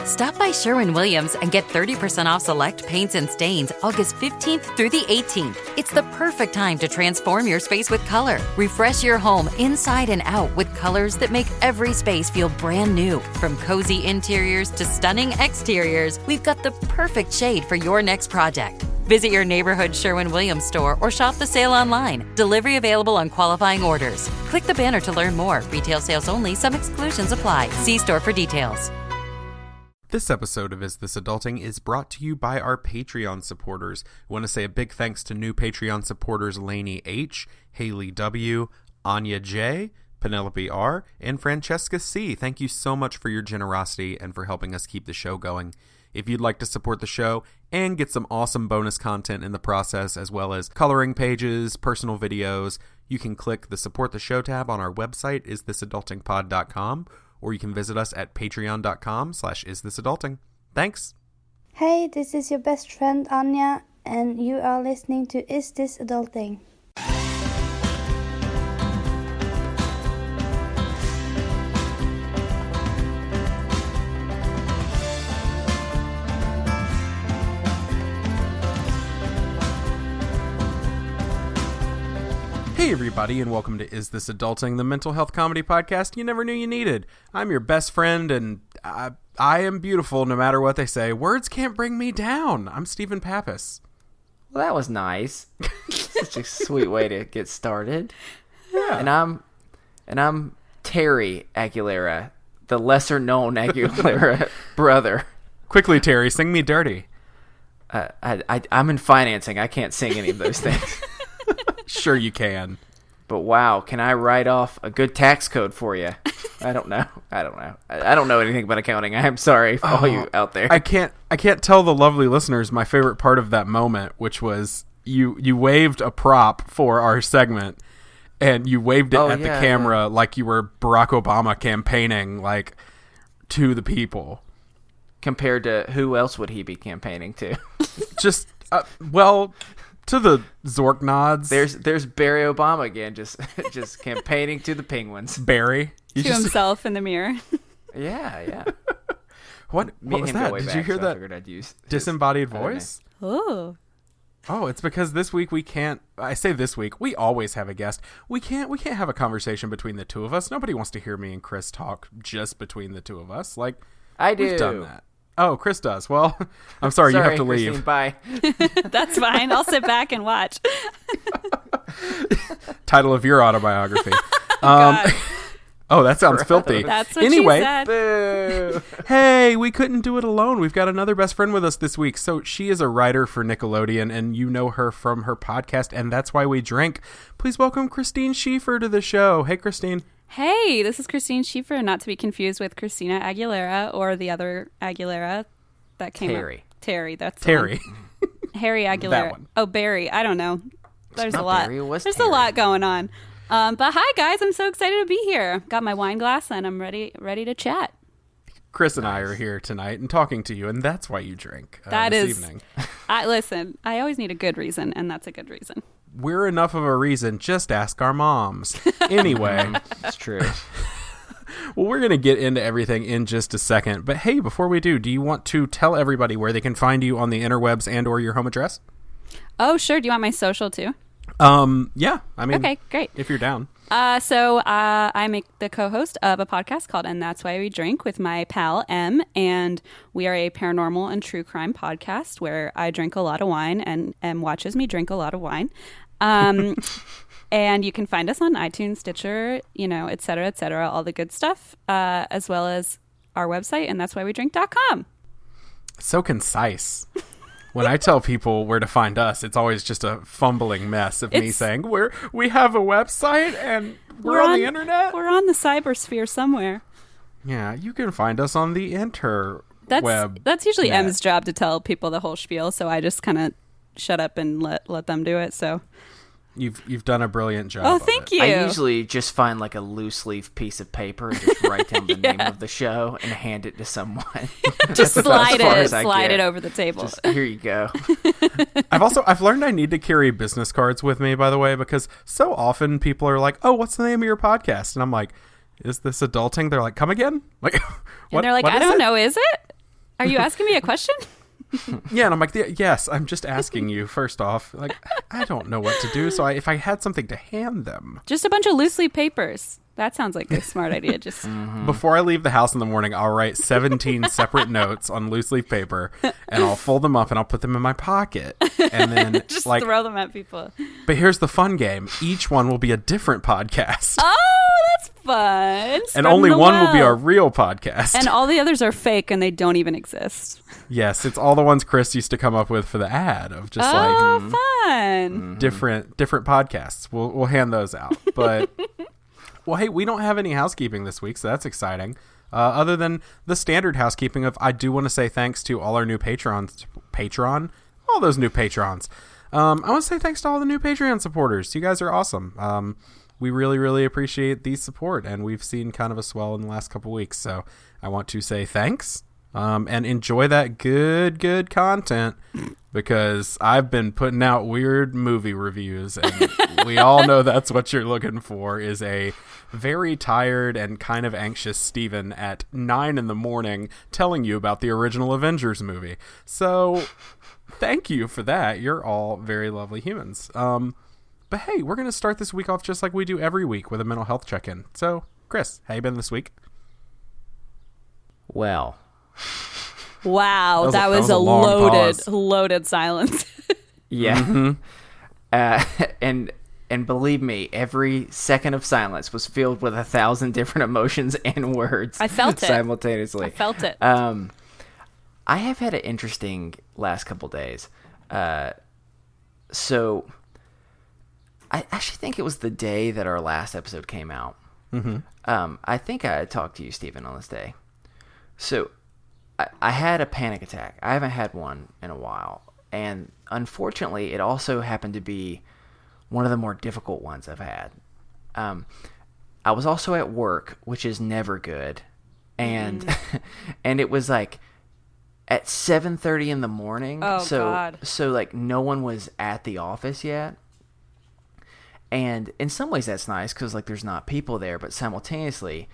Stop by Sherwin-Williams and get 30% off select paints and stains August 15th through the 18th. It's the perfect time to transform your space with color. Refresh your home inside and out with colors that make every space feel brand new. From cozy interiors to stunning exteriors, we've got the perfect shade for your next project. Visit your neighborhood Sherwin-Williams store or shop the sale online. Delivery available on qualifying orders. Click the banner to learn more. Retail sales only. Some exclusions apply. See store for details. This episode of Is This Adulting is brought to you by our Patreon supporters. I want to say a big thanks to new Patreon supporters Lainey H., Haley W., Anya J., Penelope R., and Francesca C. Thank you so much for your generosity and for helping us keep the show going. If you'd like to support the show and get some awesome bonus content in the process, as well as coloring pages, personal videos, you can click the Support the Show tab on our website, isthisadultingpod.com, or you can visit us at patreon.com/isthisadulting. Thanks. Hey, this is your best friend Anya, and you are listening to Is This Adulting? Hey everybody, and welcome to Is This Adulting, the mental health comedy podcast you never knew you needed. I'm your best friend, and I am beautiful no matter what they say. Words can't bring me down. I'm Stephen Pappas. Well, that was nice. Such a sweet way to get started. Yeah. And I'm Terry Aguilera, the lesser known Aguilera brother. Quickly, Terry, sing me dirty. I'm in financing. I can't sing any of those things. Sure you can. But wow, can I write off a good tax code for you? I don't know. I don't know anything about accounting. I am sorry for all you out there. I can't tell the lovely listeners my favorite part of that moment, which was you waved a prop for our segment, and you waved it at the camera like you were Barack Obama campaigning like to the people. Compared to who else would he be campaigning to? Just to the Zork nods. There's Barry Obama again, just campaigning to the penguins. Barry To himself in the mirror. Yeah. What was that? Did you hear that disembodied voice? Oh, it's because this week we can't. I say this week. We always have a guest. We can't have a conversation between the two of us. Nobody wants to hear me and Chris talk just between the two of us. Like I do. We've done that. Oh, Chris does. Well, I'm sorry, you have to Christine, leave. Bye. that's fine. I'll sit back and watch. Title of your autobiography. God. Oh, that sounds filthy. That's what anyway, she said. Boo. Hey, we couldn't do it alone. We've got another best friend with us this week. So she is a writer for Nickelodeon, and you know her from her podcast, And That's Why We Drink. Please welcome Christine Schiefer to the show. Hey, Christine. Hey, this is Christine Schiefer, not to be confused with Christina Aguilera or the other Aguilera that came Terry. up. Terry, that's the Terry. one. Harry Aguilera. That one. Oh, Barry. I don't know. There's not a lot. Barry, it was There's Terry. a lot going on. But hi guys, I'm so excited to be here. Got my wine glass and I'm ready to chat. Chris and I are here tonight and talking to you, and that's why you drink That this is. evening. Listen, I always need a good reason, and that's a good reason. We're enough of a reason. Just ask our moms. Anyway. That's true. Well, we're going to get into everything in just a second. But hey, before we do you want to tell everybody where they can find you on the interwebs and or your home address? Oh, sure. Do you want my social too? Yeah. I mean, Okay, great. If you're down. So I'm the co-host of a podcast called And That's Why We Drink with my pal M, and we are a paranormal and true crime podcast where I drink a lot of wine and M watches me drink a lot of wine. And you can find us on iTunes, Stitcher, et cetera, all the good stuff, as well as our website, and that's why we drink.com. So concise. When I tell people where to find us, it's always just a fumbling mess of me saying, we have a website and we're on the internet. We're on the cybersphere somewhere. Yeah, you can find us on the interweb. That's usually net. M's job to tell people the whole spiel, so I just kind of shut up and let them do it. So You've done a brilliant job. Oh, of thank it. you. I usually just find like a loose leaf piece of paper and just write down the name of the show and hand it to someone. Just slide slide it over the table. Just, here you go. I've learned I need to carry business cards with me, by the way, because so often people are like, "Oh, what's the name of your podcast?" And I'm like, "Is this adulting?" They're like, "Come again?" Like, and they're like, "I don't know, is it?" Are you asking me a question? Yeah, and I'm like, yes, I'm just asking you, first off. Like, I don't know what to do, so if I had something to hand them. Just a bunch of loose leaf papers. That sounds like a smart idea. Just Before I leave the house in the morning, I'll write 17 separate notes on loose leaf paper, and I'll fold them up, and I'll put them in my pocket. And then just throw them at people. But here's the fun game. Each one will be a different podcast. Oh, that's fun. And only one will be our real podcast. And all the others are fake, and they don't even exist. Yes, it's all the ones Chris used to come up with for the ad of just fun. different podcasts. We'll hand those out. But well, hey, we don't have any housekeeping this week, so that's exciting. Other than the standard housekeeping of, I do want to say thanks to all our new all those new patrons. I want to say thanks to all the new Patreon supporters. You guys are awesome. We really, really appreciate the support, and we've seen kind of a swell in the last couple weeks. So I want to say thanks. And enjoy that good content, because I've been putting out weird movie reviews, and we all know that's what you're looking for, is a very tired and kind of anxious Steven at 9 a.m. telling you about the original Avengers movie. So thank you for that. You're all very lovely humans. But hey, we're going to start this week off just like we do every week with a mental health check-in. So, Chris, how you been this week? Well... Wow, that was a loaded silence. Yeah. And believe me, every second of silence was filled with 1,000 different emotions and words. I felt it simultaneously. I felt it. I have had an interesting last couple days. So I actually think it was the day that our last episode came out. I think I talked to you, Stephen, on this day. So I had a panic attack. I haven't had one in a while. And unfortunately, it also happened to be one of the more difficult ones I've had. I was also at work, which is never good. And and it was like at 7:30 in the morning. Oh, God. So like no one was at the office yet. And in some ways that's nice because like there's not people there, but simultaneously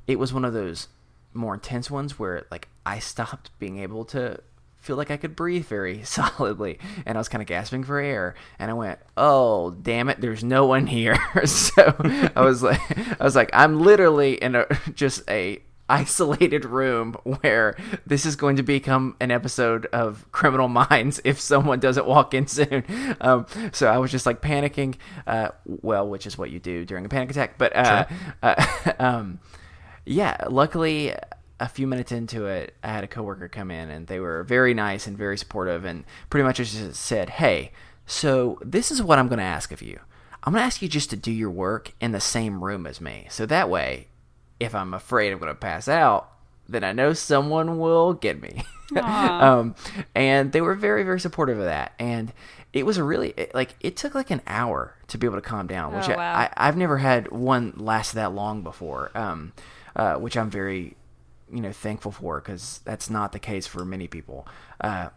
it was one of those more intense ones where like I stopped being able to feel like I could breathe very solidly, and I was kind of gasping for air, and I went, oh damn it, there's no one here. So I was like I'm literally in a isolated room where this is going to become an episode of Criminal Minds if someone doesn't walk in soon. So I was just like panicking, which is what you do during a panic attack, but yeah, luckily a few minutes into it, I had a coworker come in, and they were very nice and very supportive, and pretty much just said, hey, so this is what I'm going to ask of you. I'm going to ask you just to do your work in the same room as me. So that way, if I'm afraid I'm going to pass out, then I know someone will get me. And they were very, very supportive of that. And it was it took like an hour to be able to calm down, which wow. I've never had one last that long before, which I'm very, thankful for, because that's not the case for many people. And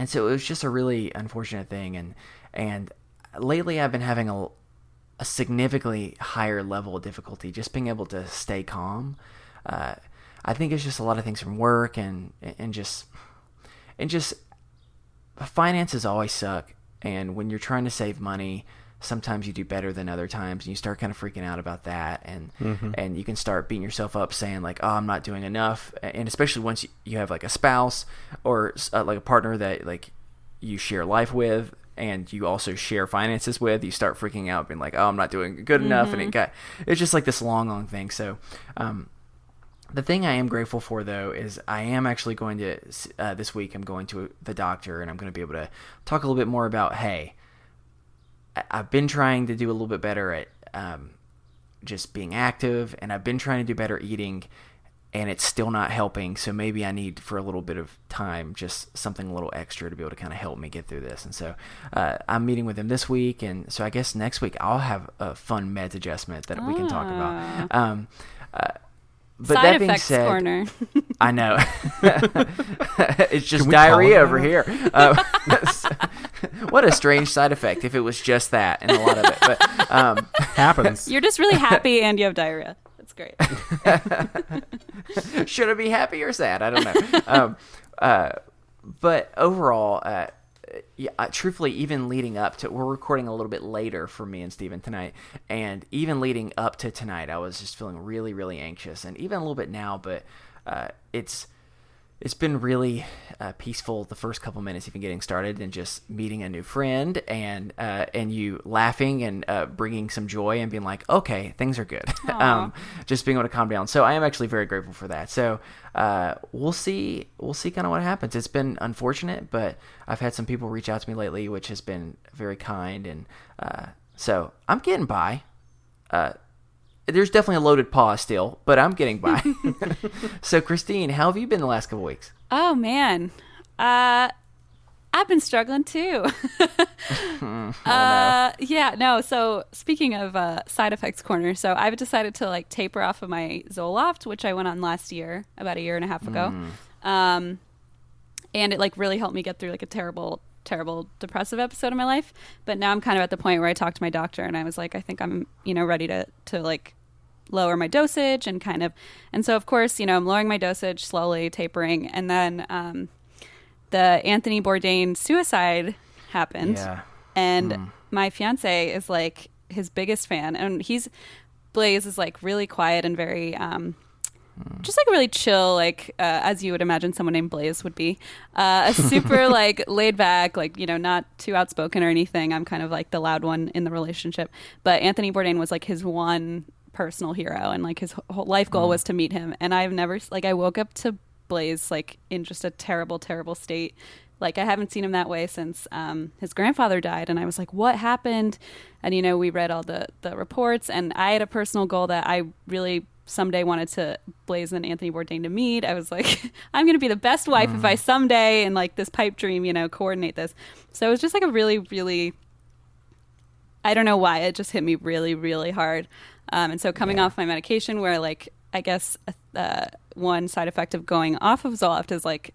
so it was just a really unfortunate thing. And lately I've been having a significantly higher level of difficulty just being able to stay calm. I think it's just a lot of things from work and just finances always suck. And when you're trying to save money, sometimes you do better than other times, and you start kind of freaking out about that. And you can start beating yourself up saying like, oh, I'm not doing enough. And especially once you have like a spouse or like a partner that like you share life with, and you also share finances with, you start freaking out, being like, oh, I'm not doing good enough. And it's just like this long thing. So, the thing I am grateful for, though, is I am actually going to, this week, I'm going to the doctor, and I'm going to be able to talk a little bit more about, hey, I've been trying to do a little bit better at just being active, and I've been trying to do better eating, and it's still not helping, so maybe I need, for a little bit of time, just something a little extra to be able to kind of help me get through this. And so I'm meeting with him this week, and so I guess next week I'll have a fun meds adjustment that we can talk about. But Side that being effects said, corner. I know. It's just diarrhea over here. What a strange side effect if it was just that, and a lot of it. But happens. You're just really happy and you have diarrhea. It's great. Should I be happy or sad? I don't know. But overall, truthfully, even leading up to, we're recording a little bit later for me and Steven tonight, and even leading up to tonight, I was just feeling really, really anxious, and even a little bit now, but it's been really peaceful the first couple minutes even getting started, and just meeting a new friend and you laughing and bringing some joy and being like, okay, things are good. Just being able to calm down. So I am actually very grateful for that. So we'll see kind of what happens. It's been unfortunate, but I've had some people reach out to me lately, which has been very kind. And so I'm getting by. There's definitely a loaded pause still, but I'm getting by. So, Christine, how have you been the last couple weeks? Oh, man. I've been struggling too. No. Yeah, no. So speaking of side effects corner, so I've decided to like taper off of my Zoloft, which I went on last year, about a year and a half ago. And it like really helped me get through like a terrible depressive episode in my life. But now I'm kind of at the point where I talked to my doctor and I was like, I think I'm, ready to like lower my dosage and so of course, I'm lowering my dosage slowly, tapering. And then, the Anthony Bourdain suicide happened. Yeah. And my fiance is like his biggest fan, and Blaze is like really quiet and very, just like really chill, like as you would imagine someone named Blaze would be, a super like laid back, like not too outspoken or anything. I'm kind of like the loud one in the relationship, but Anthony Bourdain was like his one personal hero, and like his whole life goal was to meet him. And I've never I woke up to Blaze like in just a terrible state. Like I haven't seen him that way since his grandfather died, and I was like, what happened? And we read all the reports, and I had a personal goal that I really someday wanted to Blaze and Anthony Bourdain to meet. I was like, I'm going to be the best wife if I someday, and like this pipe dream, coordinate this. So it was just like a really, really, I don't know why, it just hit me really, really hard. And so coming off my medication, where like, I guess one side effect of going off of Zoloft is like,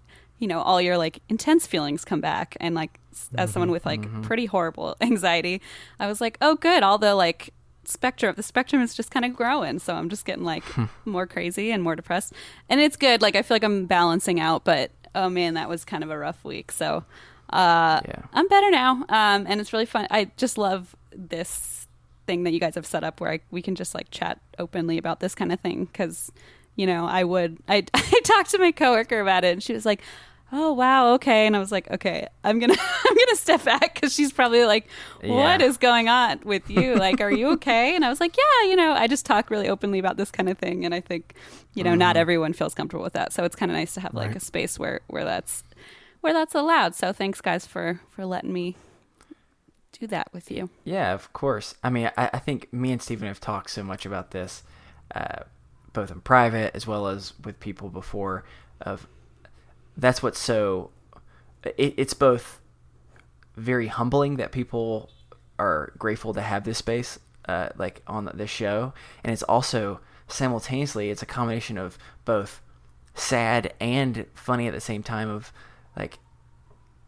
all your like intense feelings come back. And like, as someone with like pretty horrible anxiety, I was like, oh good, all the like the spectrum is just kind of growing. So I'm just getting like more crazy and more depressed. And it's good. Like I feel like I'm balancing out, but oh man, that was kind of a rough week. So I'm better now. And it's really fun. I just love this thing that you guys have set up where we can just like chat openly about this kind of thing. Cause I talked to my coworker about it, and she was like, oh wow, okay. And I was like, okay, I'm gonna step back, because she's probably like, what is going on with you? Like, are you okay? And I was like, yeah, I just talk really openly about this kind of thing, and I think not everyone feels comfortable with that, so it's kind of nice to have like a space where that's allowed. So thanks guys for letting me do that with you. Yeah, of course. I mean, I think me and Steven have talked so much about this, both in private as well as with people before, that's what's so, it's both very humbling that people are grateful to have this space, like on this show. And it's also simultaneously, it's a combination of both sad and funny at the same time, of like,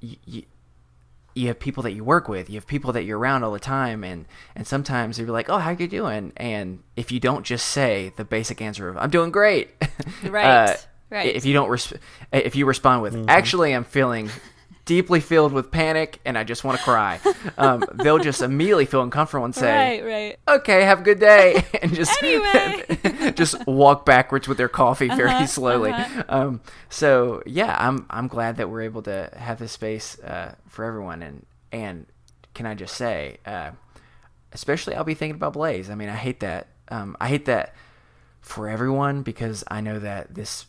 you have people that you work with, you have people that you're around all the time, and sometimes you're like, oh, how you doing? And if you don't just say the basic answer of, I'm doing great. Right. If you don't, if you respond with, actually, I'm feeling deeply filled with panic and I just want to cry, they'll just immediately feel uncomfortable and say, okay, have a good day. And just, just walk backwards with their coffee very slowly. So yeah, I'm glad that we're able to have this space, for everyone. And can I just say, especially I'll be thinking about Blaze. I mean, I hate that for everyone, because I know that this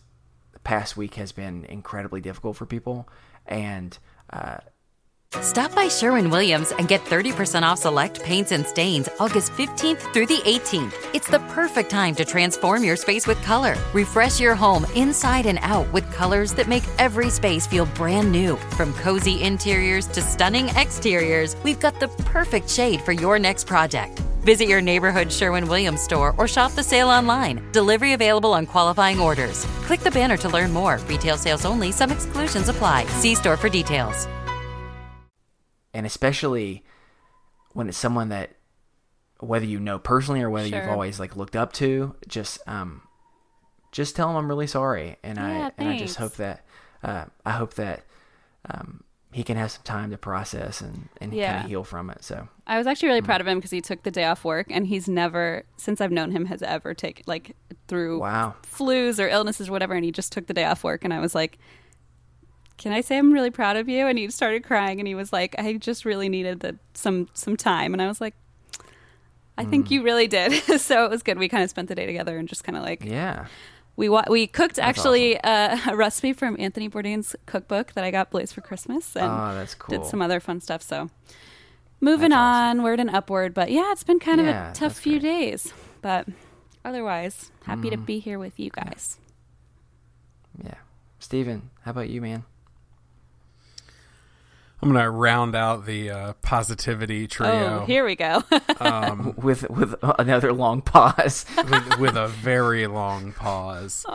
past week has been incredibly difficult for people. And stop by Sherwin-Williams and get 30% off select paints and stains August 15th through the 18th. It's the perfect time to transform your space with color. Refresh your home inside and out with colors that make every space feel brand new. From cozy interiors to stunning exteriors, we've got the perfect shade for your next project. Visit your neighborhood Sherwin-Williams store or shop the sale online. Delivery available on qualifying orders. Click the banner to learn more. Retail sales only. Some exclusions apply. See store for details. And especially when it's someone that whether you know personally or whether you've Sure. always like looked up to, just tell him I'm really sorry, and I just hope that he can have some time to process and kind of heal from it. So I was actually really proud of him because he took the day off work, and he's never, since I've known him, has ever taken like through flus or illnesses or whatever, and he just took the day off work, and I was like, can I say I'm really proud of you? And he started crying, and he was like, I just really needed some time. And I was like, I think you really did. So it was good. We kind of spent the day together and just kind of like, we cooked actually a recipe from Anthony Bourdain's cookbook that I got Blaze for Christmas, and that's cool. Did some other fun stuff. So moving onward and upward, but yeah, it's been kind of a tough few days, but otherwise happy to be here with you guys. Yeah. Steven, how about you, man? I'm going to round out the positivity trio. Oh, here we go. With another long pause. with a very long pause.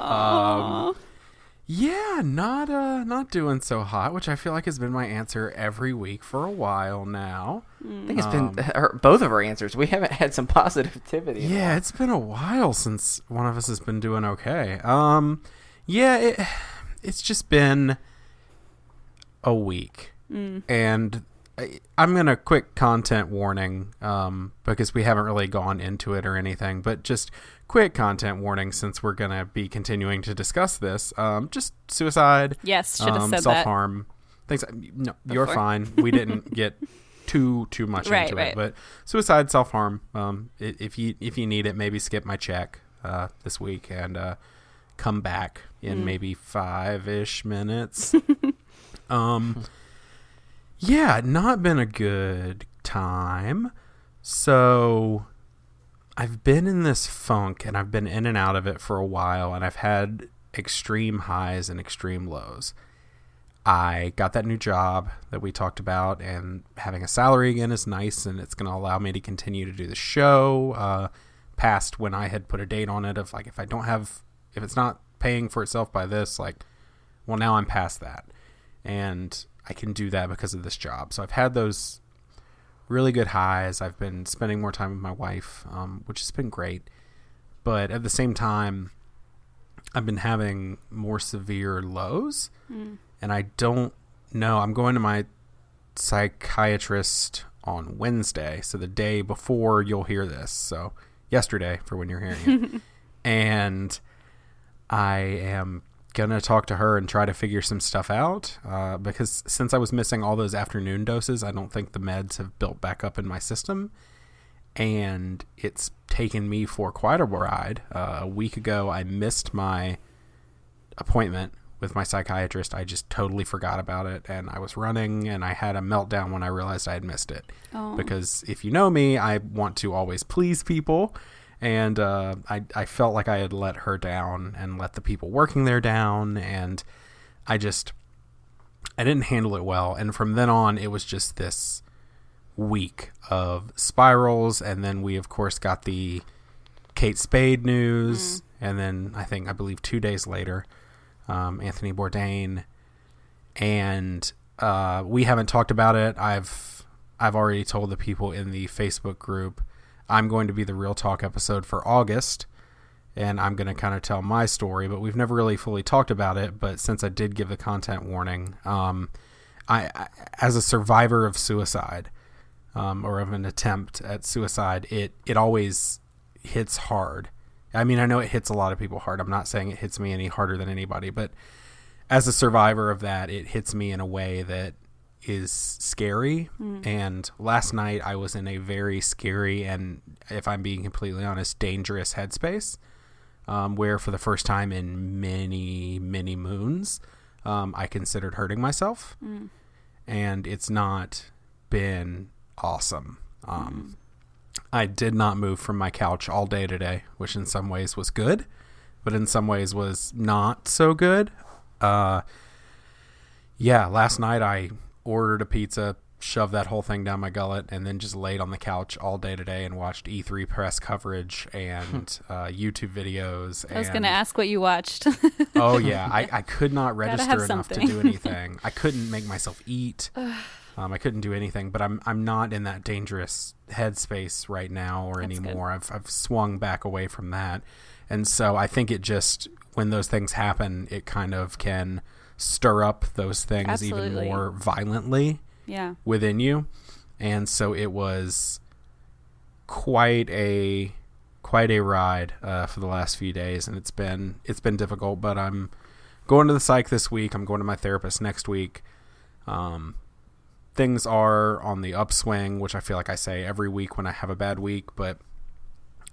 Yeah, not doing so hot, which I feel like has been my answer every week for a while now. I think it's been both of our answers. We haven't had some positivity. Yeah, it's been a while since one of us has been doing okay. It's just been a week. And I'm going to quick content warning because we haven't really gone into it or anything, but just quick content warning since we're going to be continuing to discuss this. Just suicide. Yes, should have said self-harm. Things. No, you're fine. We didn't get too much into it, but suicide, self-harm. If you need it, maybe skip my check this week and come back in maybe 5-ish minutes. Yeah, not been a good time. So I've been in this funk, and I've been in and out of it for a while, and I've had extreme highs and extreme lows. I got that new job that we talked about, and having a salary again is nice, and it's going to allow me to continue to do the show past when I had put a date on it of like, if it's not paying for itself by this, like, well, now I'm past that. And I can do that because of this job. So I've had those really good highs. I've been spending more time with my wife, which has been great. But at the same time, I've been having more severe lows. And I don't know. I'm going to my psychiatrist on Wednesday. So the day before you'll hear this. So yesterday for when you're hearing it. And I am gonna talk to her and try to figure some stuff out because since I was missing all those afternoon doses, I don't think the meds have built back up in my system, and it's taken me for quite a ride. A week ago, I missed my appointment with my psychiatrist. I just totally forgot about it, and I was running, and I had a meltdown when I realized I had missed it. Because if you know me, I want to always please people. And I felt like I had let her down and let the people working there down. And I didn't handle it well. And from then on, it was just this week of spirals. And then we, of course, got the Kate Spade news. And then I believe 2 days later, Anthony Bourdain. And we haven't talked about it. I've already told the people in the Facebook group I'm going to be the Real Talk episode for August, and I'm going to kind of tell my story, but we've never really fully talked about it. But since I did give the content warning, I as a survivor of suicide, or of an attempt at suicide, it always hits hard. I mean, I know it hits a lot of people hard. I'm not saying it hits me any harder than anybody, but as a survivor of that, it hits me in a way that is scary. And last night I was in a very scary and, if I'm being completely honest, dangerous headspace, where for the first time in many moons I considered hurting myself. And it's not been awesome. I did not move from my couch all day today, which in some ways was good, but in some ways was not so good. Last night I ordered a pizza, shoved that whole thing down my gullet, and then just laid on the couch all day today and watched E3 press coverage and YouTube videos. I was going to ask what you watched. Oh, yeah. I could not register enough to do anything. I couldn't make myself eat. I couldn't do anything, but I'm not in that dangerous headspace right now or anymore. I've swung back away from that. And so I think it just, when those things happen, it kind of can stir up those things even more violently within you. And so it was quite a ride for the last few days, and it's been difficult, but I'm going to the psych this week. I'm going to my therapist next week. Things are on the upswing, which I feel like I say every week when I have a bad week, but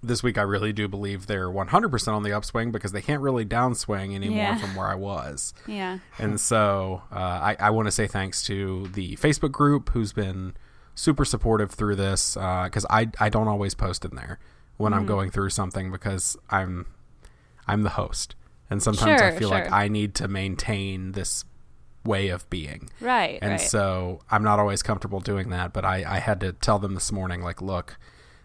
this week I really do believe they're 100% on the upswing because they can't really downswing anymore from where I was. Yeah. And so I want to say thanks to the Facebook group who's been super supportive through this, because I don't always post in there when I'm going through something because I'm the host. And sometimes I feel like I need to maintain this way of being. Right. And so I'm not always comfortable doing that, but I had to tell them this morning, like, look,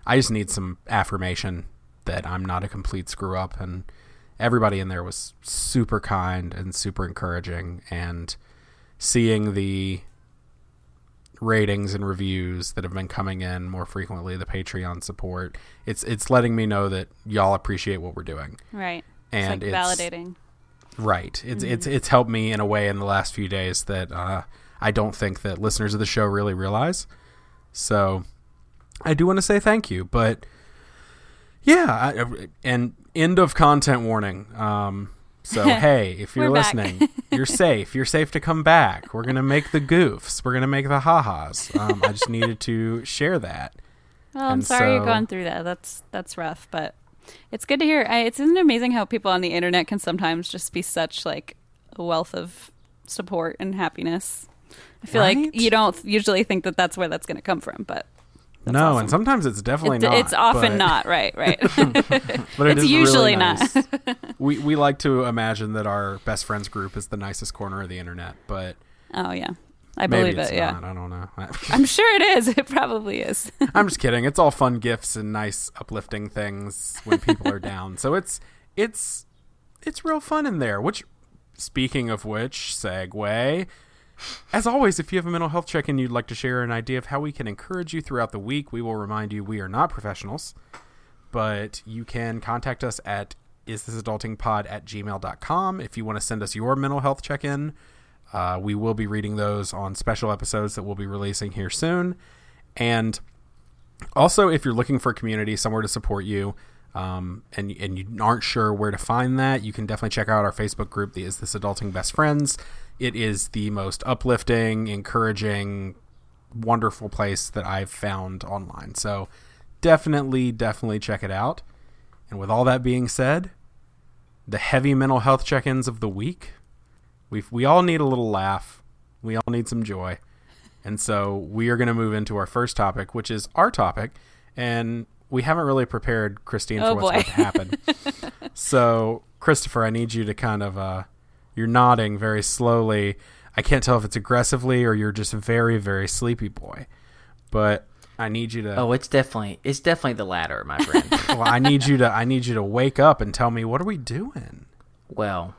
I just need some affirmation that I'm not a complete screw up. And everybody in there was super kind and super encouraging, and seeing the ratings and reviews that have been coming in more frequently, the Patreon support, it's letting me know that y'all appreciate what we're doing. Right. And it's validating. Right. It's helped me in a way in the last few days that I don't think that listeners of the show really realize. So I do want to say thank you. But yeah, and end of content warning. So hey, if you're listening, you're safe. You're safe to come back. We're gonna make the goofs. We're gonna make the ha-has. I just needed to share that. Well, I'm sorry you're going through that. That's rough, but it's good to hear. Isn't it amazing how people on the internet can sometimes just be such like a wealth of support and happiness? I feel like you don't usually think that that's where that's going to come from, but no, awesome. And sometimes it's definitely not. It's often not, right. But it's usually really nice. Not. we like to imagine that our best friends group is the nicest corner of the internet, but oh yeah. I believe it, yeah. Not. I don't know. I'm sure it is. It probably is. I'm just kidding. It's all fun gifts and nice uplifting things when people are down. So it's real fun in there. Which, speaking of which, segue. As always, if you have a mental health check-in you'd like to share an idea of how we can encourage you throughout the week, we will remind you we are not professionals, but you can contact us at isthisadultingpod@gmail.com if you want to send us your mental health check-in. We will be reading those on special episodes that we'll be releasing here soon. And also, if you're looking for a community, somewhere to support you, and you aren't sure where to find that, you can definitely check out our Facebook group, the Is This Adulting Best Friends. It is the most uplifting, encouraging, wonderful place that I've found online. So definitely check it out. And with all that being said, the heavy mental health check-ins of the week. We all need a little laugh. We all need some joy. And so we are going to move into our first topic, which is our topic. And we haven't really prepared Christine for what's about to happen. So, Christopher, I need you to kind of, you're nodding very slowly. I can't tell if it's aggressively or you're just a very, very sleepy boy. But I need you to... Oh, it's definitely the latter, my friend. Well, I need you to wake up and tell me, what are we doing? Well...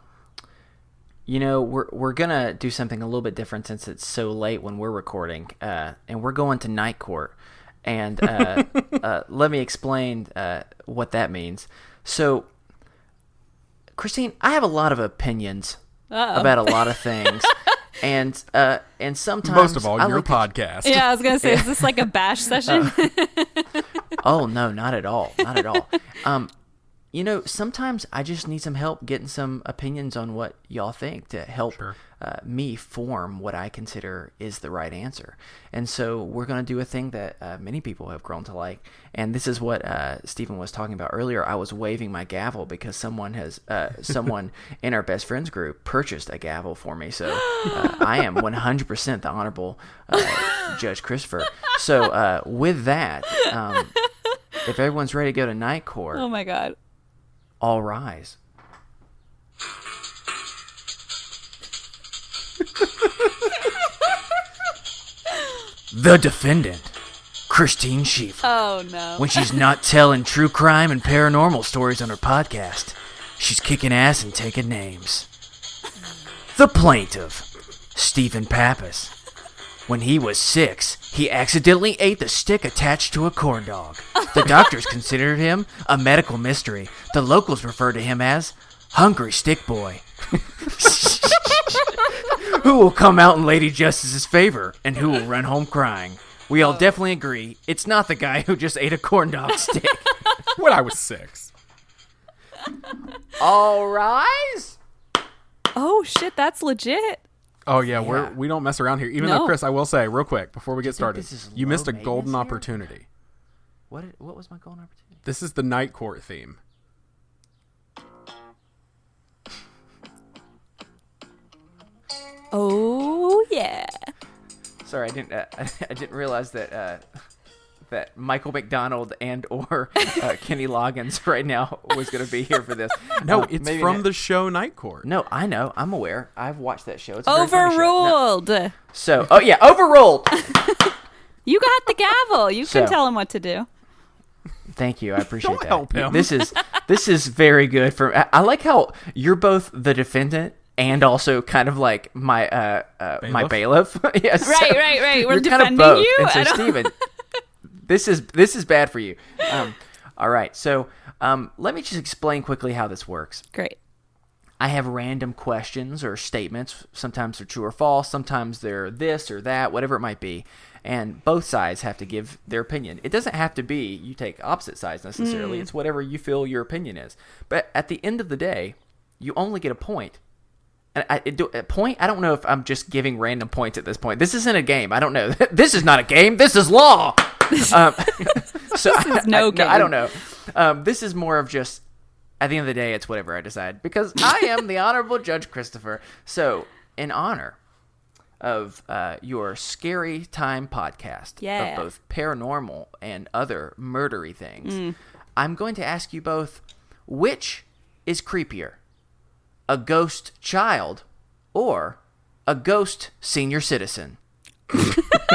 You know, we're going to do something a little bit different since it's so late when we're recording, and we're going to night court. And let me explain what that means. So, Christine, I have a lot of opinions about a lot of things. And sometimes... Most of all, your podcast. Yeah, I was going to say, is this like a bash session? Oh, no, not at all. Not at all. You know, sometimes I just need some help getting some opinions on what y'all think to help me form what I consider is the right answer. And so we're going to do a thing that many people have grown to like. And this is what Stephen was talking about earlier. I was waving my gavel because someone in our best friends group purchased a gavel for me. So I am 100% the honorable Judge Christopher. So with that, if everyone's ready to go to night court. Oh, my God. All rise. The defendant, Christine Schiefer. Oh, no. When she's not telling true crime and paranormal stories on her podcast, she's kicking ass and taking names. The plaintiff, Stephen Pappas. When he was 6, he accidentally ate the stick attached to a corn dog. The doctors considered him a medical mystery. The locals refer to him as Hungry Stick Boy. Who will come out in Lady Justice's favor, and who will run home crying? We all definitely agree it's not the guy who just ate a corn dog stick. When I was 6. All rise. Oh shit, that's legit. Oh yeah, we don't mess around here. Even though, Chris, I will say real quick before we get started, you missed a golden opportunity. What was my golden opportunity? This is the Night Court theme. Oh yeah. Sorry, I didn't realize that that Michael McDonald and or Kenny Loggins right now was going to be here for this. No, it's from the show Night Court. No, I know. I'm aware. I've watched that show. It's a very funny show. Overruled. No. So, overruled. You got the gavel. You can tell him what to do. Thank you. I appreciate Don't that. help him. This is very good. I like how you're both the defendant and also kind of like my my bailiff. Yes. Right. We're you're defending kind of both. you. And so, Steven, this is bad for you. All right. So let me just explain quickly how this works. Great. I have random questions or statements. Sometimes they're true or false. Sometimes they're this or that, whatever it might be. And both sides have to give their opinion. It doesn't have to be you take opposite sides necessarily. It's whatever you feel your opinion is. But at the end of the day, you only get a point. And a point? I don't know if I'm just giving random points at this point. This isn't a game. I don't know. This is not a game. This is law. So this is no game. I don't know. This is more of just, at the end of the day, it's whatever I decide. Because I am the Honorable Judge Christopher. So, in honor of your Scary Time podcast of both paranormal and other murdery things, I'm going to ask you both, which is creepier? A ghost child or a ghost senior citizen?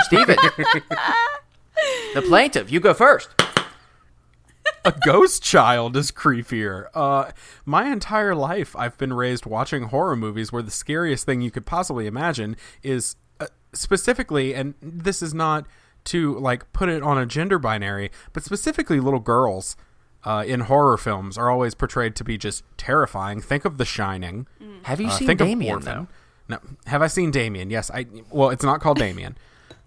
Steven, the plaintiff, you go first. A ghost child is creepier. My entire life, I've been raised watching horror movies where the scariest thing you could possibly imagine is specifically, and this is not to like put it on a gender binary, but specifically little girls in horror films are always portrayed to be just terrifying. Think of The Shining. Have you seen Damien, though? No. Have I seen Damien? Yes. Well, it's not called Damien.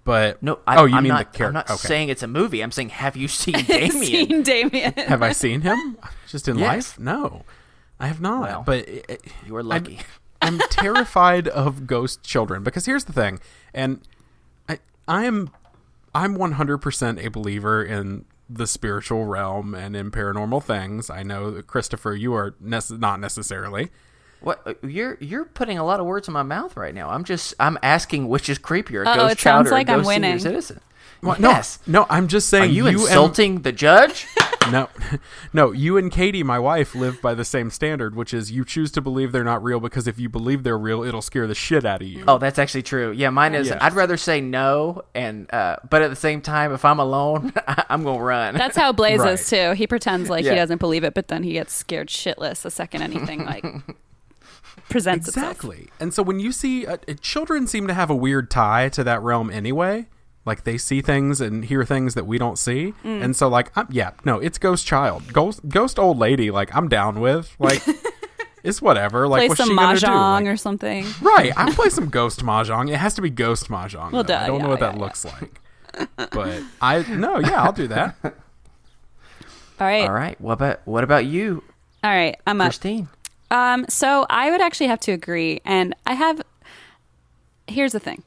But no, I'm mean the character? character? I'm not okay. saying it's a movie. I'm saying, have you seen Damien? Seen Damien. Have I seen him? Just in Yes. life? No, I have not. Well, but you are lucky. I'm terrified of ghost children because here's the thing, and I'm 100% a believer in the spiritual realm and in paranormal things. I know that Christopher, you are not necessarily. What you're putting a lot of words in my mouth right now. I'm asking which is creepier, a Uh-oh, ghost it child sounds or like a I'm ghost senior winning. citizen. Well, Yes. No, I'm just saying. Are you insulting the judge? No, you and Katie, my wife, live by the same standard, which is you choose to believe they're not real because if you believe they're real, it'll scare the shit out of you. Oh, that's actually true. Yeah, mine is. Yes. I'd rather say no, and but at the same time, if I'm alone, I'm gonna run. That's how Blaze Right. is too. He pretends like Yeah. he doesn't believe it, but then he gets scared shitless the second anything like presents itself. Exactly. And so when you see children seem to have a weird tie to that realm anyway. Like they see things and hear things that we don't see. And so like, it's ghost child. Ghost old lady, like I'm down with. Like, it's whatever. Like, Play what's some she gonna do? mahjong Like, or something. right. I play some ghost mahjong. It has to be ghost mahjong. Well, though. I don't know what that looks like. But I'll do that. All right. All right. What about you, All right. I'm up. Christine? So I would actually have to agree. And here's the thing.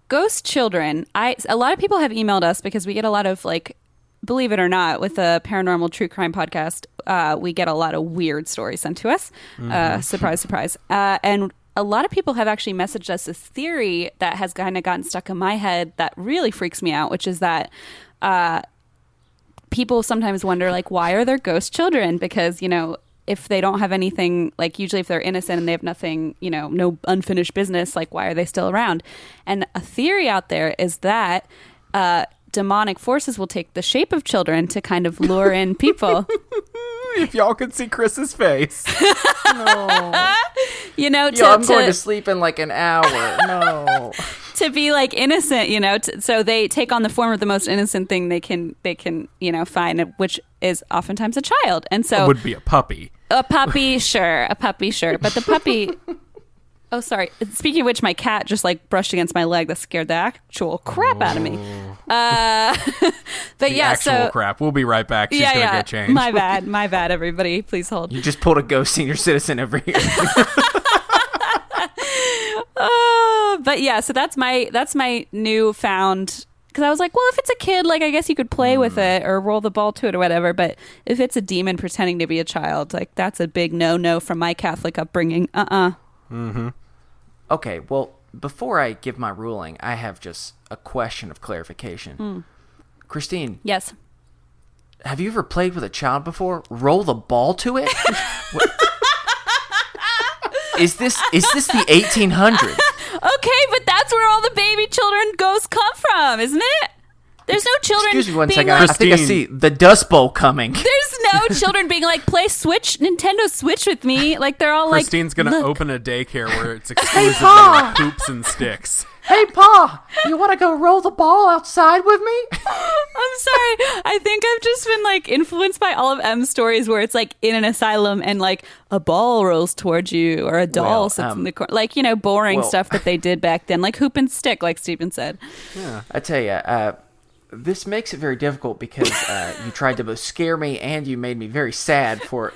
Ghost children, a lot of people have emailed us because we get a lot of like, believe it or not, with the paranormal true crime podcast, we get a lot of weird stories sent to us. Surprise, surprise. And a lot of people have actually messaged us this theory that has kind of gotten stuck in my head that really freaks me out, which is that people sometimes wonder like, why are there ghost children? Because, if they don't have anything, like usually if they're innocent and they have nothing, no unfinished business, like why are they still around? And a theory out there is that demonic forces will take the shape of children to kind of lure in people. If y'all could see Chris's face. No. I'm going to sleep in like an hour. No. to be like innocent, so they take on the form of the most innocent thing they can find, which is oftentimes a child. And so It would be a puppy. A puppy, sure. But the puppy. Oh, sorry. Speaking of which, my cat just like brushed against my leg. That scared the actual crap out of me. But yeah, actual crap. We'll be right back. She's gonna get changed. My bad. Everybody, please hold. You just pulled a ghost senior citizen over here. But yeah, so that's my newfound. Because I was like, well, if it's a kid, like I guess you could play with it or roll the ball to it or whatever. But if it's a demon pretending to be a child, like that's a big no from my Catholic upbringing. Mm-hmm. Okay, well, before I give my ruling, I have just a question of clarification. Christine. Yes. Have you ever played with a child before? Roll the ball to it? Is this the 1800s? Okay, but that's where all the baby children ghosts come from, isn't it? There's no children. Excuse me one being second. like, I think I see the Dust Bowl coming. There's no children being like, play Nintendo Switch with me. Like they're all Christine's like, gonna look. open a daycare where it's exclusively like hoops and sticks. Hey, Pa, you want to go roll the ball outside with me? I'm sorry. I think I've just been like influenced by all of M's stories where it's like in an asylum and like a ball rolls towards you or a doll sits in the corner. Like, boring stuff that they did back then. Like hoop and stick, like Steven said. Yeah. I tell you, this makes it very difficult because you tried to both scare me and you made me very sad for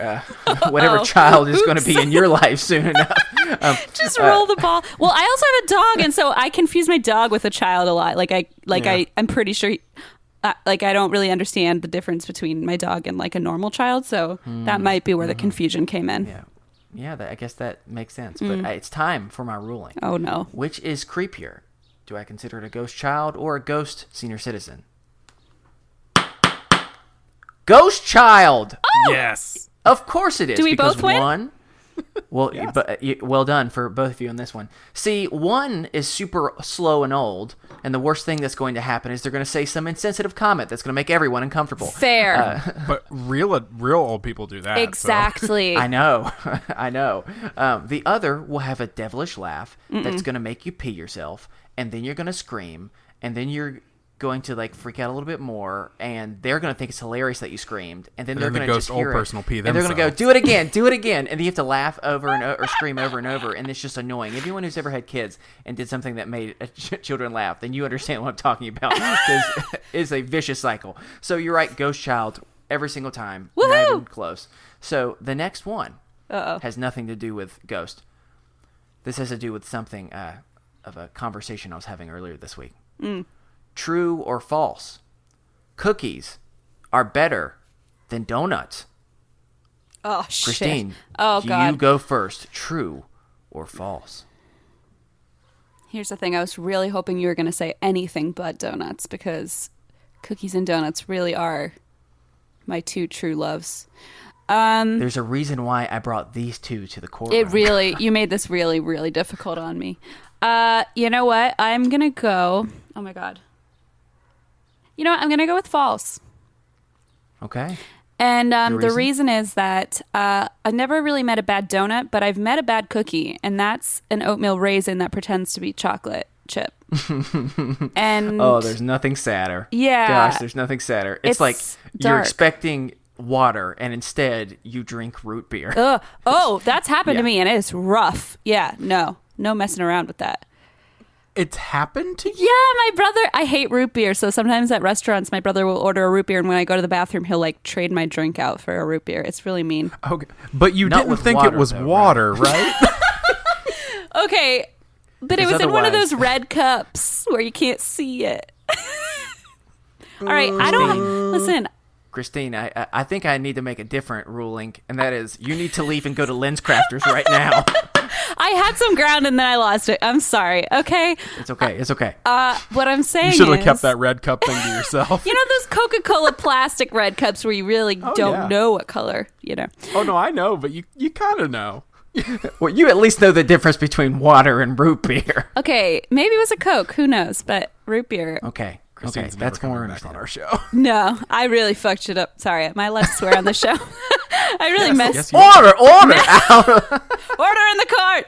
whatever child is going to be in your life soon enough. Just roll the ball. Well, I also have a dog, and so I confuse my dog with a child a lot. I'm pretty sure. I don't really understand the difference between my dog and like a normal child, so that might be where the confusion came in. I guess that makes sense. But it's time for my ruling. Oh no! Which is creepier? Do I consider it a ghost child or a ghost senior citizen? Ghost child! Oh! Yes. Of course it is. Do we because both win? One, well, well done for both of you on this one. See, one is super slow and old, and the worst thing that's going to happen is they're going to say some insensitive comment that's going to make everyone uncomfortable. Fair. But real old people do that. Exactly. I know. I know. The other will have a devilish laugh that's going to make you pee yourself, and then you're going to scream, and then you're going to like freak out a little bit more, and they're going to think it's hilarious that you screamed, and then they're going to just hear old person will pee and they're going to go, themselves. do it again, and then you have to laugh over and or scream over and over, and it's just annoying. Anyone who's ever had kids and did something that made children laugh, then you understand what I'm talking about, because it's a vicious cycle. So you're right, ghost child every single time. Woohoo! Not even close. So the next one has nothing to do with ghost. This has to do with something of a conversation I was having earlier this week. True or false? Cookies are better than donuts. Oh, shit. Christine, God. you go first. True or false? Here's the thing. I was really hoping you were going to say anything but donuts, because cookies and donuts really are my two true loves. There's a reason why I brought these two to the courtroom. You made this really, really difficult on me. You know what? I'm going to go. Oh my God. You know what? I'm going to go with false. Okay. And Your the reason? reason is that I've never really met a bad donut, but I've met a bad cookie, and that's an oatmeal raisin that pretends to be chocolate chip. And oh, there's nothing sadder. Yeah. Gosh, there's nothing sadder. It's like you're dark. expecting water, and instead you drink root beer. Oh, that's happened Yeah. to me, and it's rough. Yeah, no messing around with that. It's happened to you? Yeah, my brother, I hate root beer, so sometimes at restaurants my brother will order a root beer, and when I go to the bathroom he'll like trade my drink out for a root beer. It's really mean. Okay. But you Not didn't with think water, it was though, water, right? Okay, but it Because was in one of otherwise- those red cups where you can't see it. All right, I don't listen. Christine, I think I need to make a different ruling, and that is you need to leave and go to Lens Crafters right now. I had some ground and then I lost it. I'm sorry. Okay. It's okay. It's okay. What I'm saying You should have is, kept that red cup thing to yourself. You know those Coca-Cola plastic red cups where you really don't yeah. know what color, you know. Oh, no, I know, but you kind of know. Well, you at least know the difference between water and root beer. Okay, maybe it was a Coke, who knows, but root beer. Okay. Christine's Okay, never that's coming more back on understandable. our show. No, I really fucked it up. Sorry, am I allowed to swear on the show? I really messed. Yes, you Order! Order in the cart.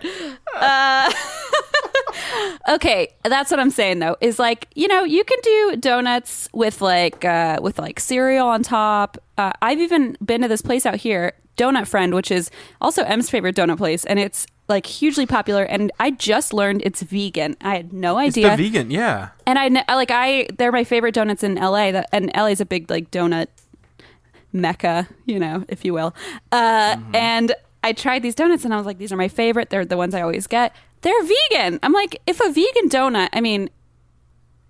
Okay, that's what I'm saying though. Is like, you can do donuts with like cereal on top. I've even been to this place out here, Donut Friend, which is also M's favorite donut place, and it's like hugely popular. And I just learned it's vegan. I had no idea. It's the vegan, yeah. And they're my favorite donuts in LA. And LA is a big like donut mecca, if you will. And I tried these donuts and I was like, these are my favorite. They're the ones I always get. They're vegan. I'm like, if a vegan donut, I mean,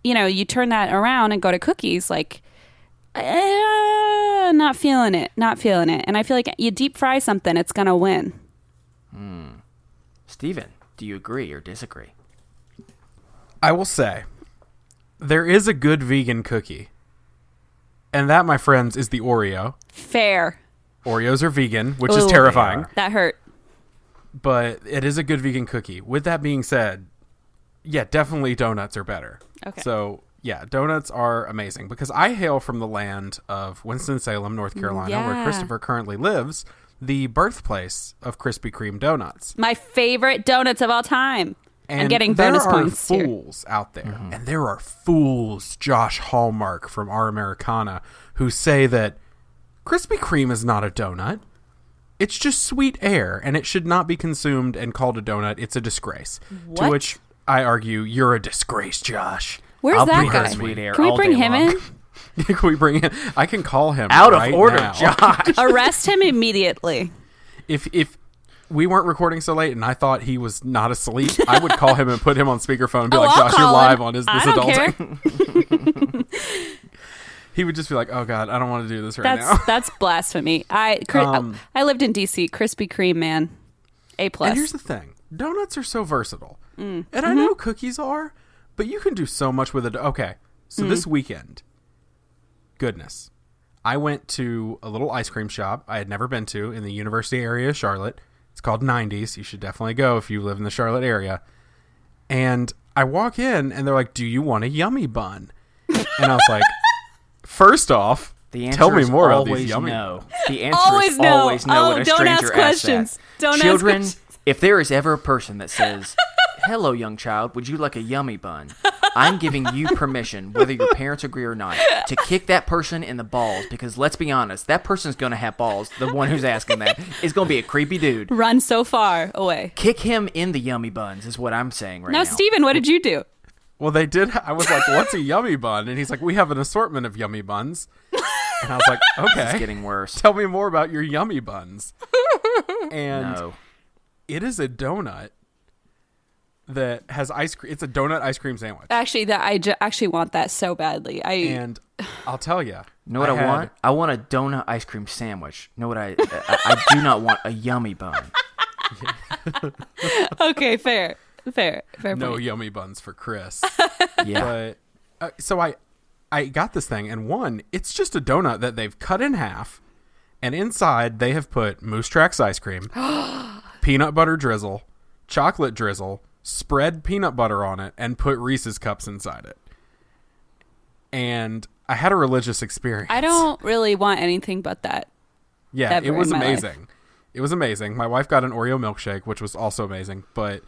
you turn that around and go to cookies, like, not feeling it. And I feel like you deep fry something, it's going to win. Steven, do you agree or disagree? I will say, there is a good vegan cookie. And that, my friends, is the Oreo. Fair. Oreos are vegan, which is terrifying. That hurt. But it is a good vegan cookie. With that being said, yeah, definitely donuts are better. Okay. So, yeah, donuts are amazing. Because I hail from the land of Winston-Salem, North Carolina, where Christopher currently lives, the birthplace of Krispy Kreme donuts. My favorite donuts of all time. And I'm getting bonus points there are fools out there, and there are fools, Josh Hallmark from Our Americana, who say that Krispy Kreme is not a donut. It's just sweet air, and it should not be consumed and called a donut. It's a disgrace. What? To which I argue, you're a disgrace, Josh. Where's that guy? Sweet air Can we all bring day him long. in? Can we bring him? I can call him Out right of order, now. Josh. Arrest him immediately. If we weren't recording so late and I thought he was not asleep, I would call him and put him on speakerphone and be like, I'll Josh, you're call live him. on Is This I don't Adulting? care. He would just be like, oh, God, I don't want to do this now. That's blasphemy. I lived in D.C. Krispy Kreme, man. A+. And here's the thing. Donuts are so versatile. And I know cookies are, but you can do so much with it. Okay, so this weekend, goodness, I went to a little ice cream shop I had never been to in the University area of Charlotte. It's called 90s. You should definitely go if you live in the Charlotte area. And I walk in, and they're like, do you want a yummy bun? And I was like, first off, The answer tell me is more about always these yummy no. The answer Always is no. always no when a don't stranger ask asks questions. that. Don't ask Children, questions. if there is ever a person that says, hello, young child, would you like a yummy bun? I'm giving you permission, whether your parents agree or not, to kick that person in the balls, because let's be honest, that person's going to have balls. The one who's asking that is going to be a creepy dude. Run so far away. Kick him in the yummy buns is what I'm saying right now. Now, Steven, what did you do? Well, they did. I was like, what's a yummy bun? And he's like, we have an assortment of yummy buns. And I was like, okay. It's getting worse. Tell me more about your yummy buns. And No. it is a donut that has ice cream. It's a donut ice cream sandwich. Actually, I actually want that so badly. And I'll tell you. You know what I want? I want a donut ice cream sandwich. You know what I do not want a yummy bun. Okay, fair No point. yummy buns for Chris. Yeah. But so I got this thing, and one, it's just a donut that they've cut in half, and inside they have put Moose Tracks ice cream, peanut butter drizzle, chocolate drizzle, spread peanut butter on it, and put Reese's cups inside it. And I had a religious experience. I don't really want anything but that. Yeah, ever it was in my life. amazing. It was amazing. My wife got an Oreo milkshake, which was also amazing. But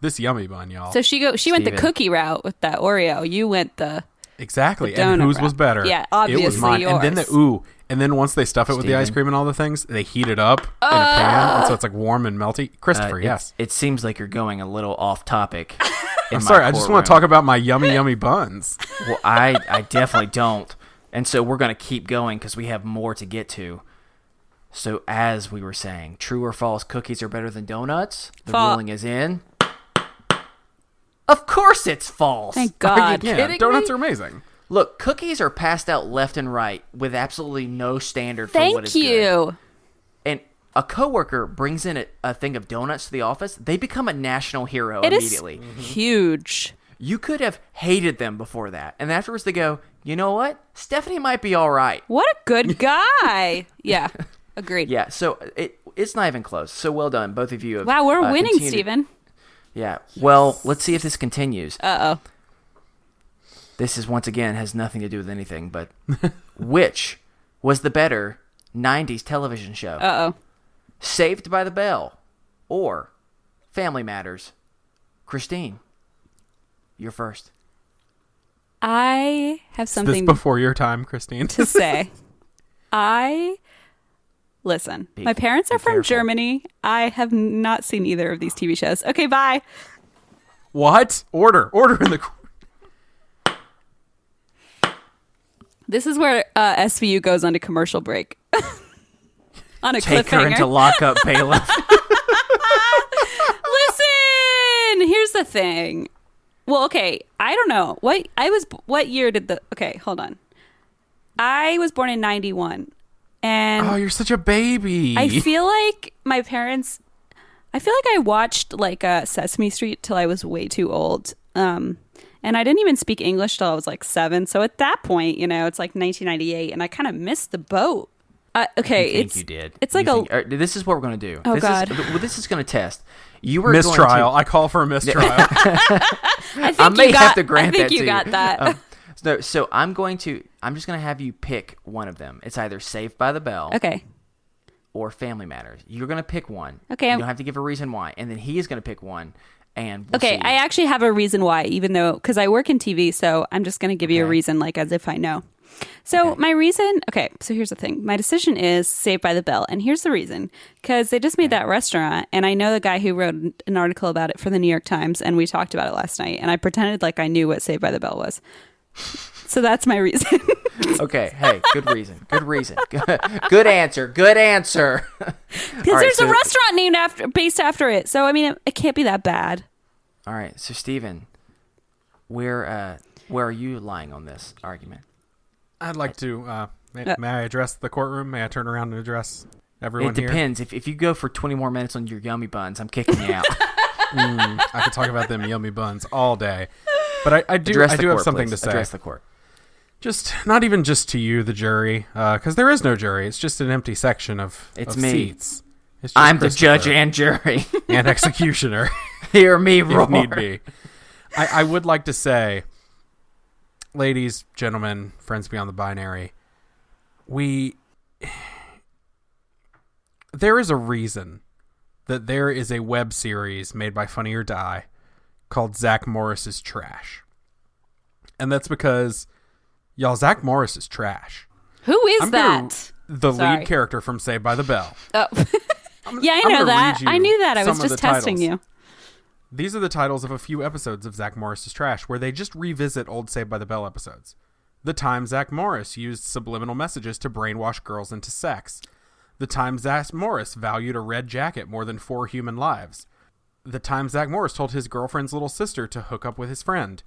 this yummy bun, y'all. So she went the Steven. cookie route with that Oreo. You went the Exactly. The And donut whose wrap. was better? Yeah, It was obviously mine. And then yours. and then once they stuff it with the ice Steven. cream and all the things, they heat it up in a pan, and so it's like warm and melty. Christopher, yes. It seems like you're going a little off topic. I'm sorry. I just want to talk about my yummy buns. Well, I definitely don't. And so we're going to keep going because we have more to get to. So as we were saying, true or false, cookies are better than donuts? The ruling is in. Of course it's false. Thank God. Yeah, kidding donuts me? are amazing. Look, cookies are passed out left and right with absolutely no standard for what Thank is good. you. And a coworker brings in a thing of donuts to the office, they become a national hero It is immediately. huge. You could have hated them before that. And afterwards they go, you know what? Stephanie might be all right. What a good guy. Yeah, agreed. Yeah, so it's not even close. So well done. Both of you have Wow, we're winning, continued- Steven. Yeah. Well, let's see if this continues. Uh-oh. This is, once again, has nothing to do with anything, but which was the better 90s television show? Uh-oh. Saved by the Bell or Family Matters? Christine. You're first. I have Is something this before your time, Christine? to say. Listen, my parents are from Germany. I have not seen either of these TV shows. Okay, bye. What? Order in the... This is where SVU goes on a commercial break. On a Take cliffhanger. her into lockup, bailiff. Listen, here's the thing. Well, okay, I don't know. What year did okay, hold on. I was born in 91. And Oh, you're such a baby. I feel like my parents, I watched like Sesame Street till I was way too old. And I didn't even speak English till I was like 7. So at that point, it's like 1998 and I kind of missed the boat. Okay, You did. It's like this is what we're going to do. Oh, God. This is going to test. You were mistrial. Going to, I call for a mistrial. I may have to grant that to you. I think you got that. So I'm just going to have you pick one of them. It's either Saved by the Bell. Okay. Or Family Matters. You're going to pick one. Okay. You don't have to give a reason why. And then he is going to pick one. And we'll okay, see. I actually have a reason why, even though, because I work in TV, so I'm just going to give you a reason, like as if I know. So my reason, so here's the thing. My decision is Saved by the Bell. And here's the reason. Because they just made that restaurant, and I know the guy who wrote an article about it for the New York Times, and we talked about it last night, and I pretended like I knew what Saved by the Bell was. So that's my reason. Okay, hey, good reason. Good answer. Because there's a restaurant based after it. So, I mean, it can't be that bad. All right, so Stephen, where are you lying on this argument? I'd like to, may I address the courtroom? May I turn around and address everyone here? It depends. If you go for 20 more minutes on your yummy buns, I'm kicking you out. I could talk about them yummy buns all day. But I do have something to say. Address the court. Just, not even just to you, the jury, because there is no jury. It's just an empty section of me. Seats. It's just I'm the judge and jury. And executioner. Hear me roar. If need be. I would like to say, ladies, gentlemen, friends beyond the binary, there is a reason that there is a web series made by Funny or Die called Zach Morris's Trash. And that's because, y'all, Zach Morris is trash. Who is that? The lead character from Saved by the Bell. Oh. Yeah, I know that. I knew that. I was just testing you. These are the titles of a few episodes of Zach Morris's Trash where they just revisit old Saved by the Bell episodes. The time Zach Morris used subliminal messages to brainwash girls into sex. The time Zach Morris valued a red jacket more than 4 human lives. The time Zach Morris told his girlfriend's little sister to hook up with his friend.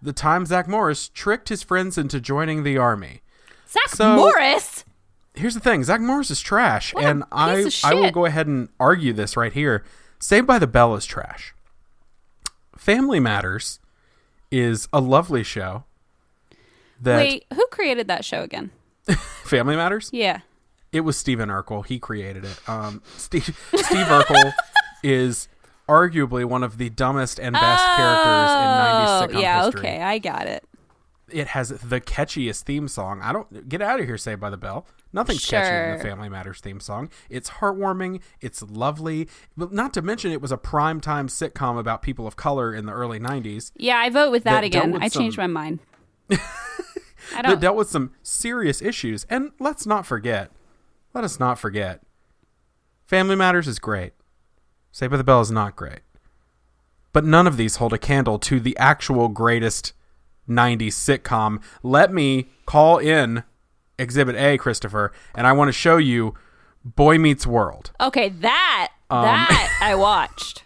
The time Zach Morris tricked his friends into joining the army. Zach Morris? Here's the thing. Zach Morris is trash. What and a piece of I will shit. go ahead and argue this right here. Saved by the Bell is trash. Family Matters is a lovely show. Wait, who created that show again? Family Matters? Yeah. It was Stephen Urkel. He created it. Steve Urkel is arguably one of the dumbest and best characters in 90s sitcom history. Okay, I got it. It has the catchiest theme song. Get out of here, Saved by the Bell. Nothing's catchier than the Family Matters theme song. It's heartwarming. It's lovely. But not to mention, it was a primetime sitcom about people of color in the early 90s. Yeah, I vote with that again. I changed my mind. That dealt with some serious issues. And let us not forget, Family Matters is great. Saved by the Bell is not great. But none of these hold a candle to the actual greatest 90s sitcom. Let me call in Exhibit A, Christopher, and I want to show you Boy Meets World. Okay, that I watched.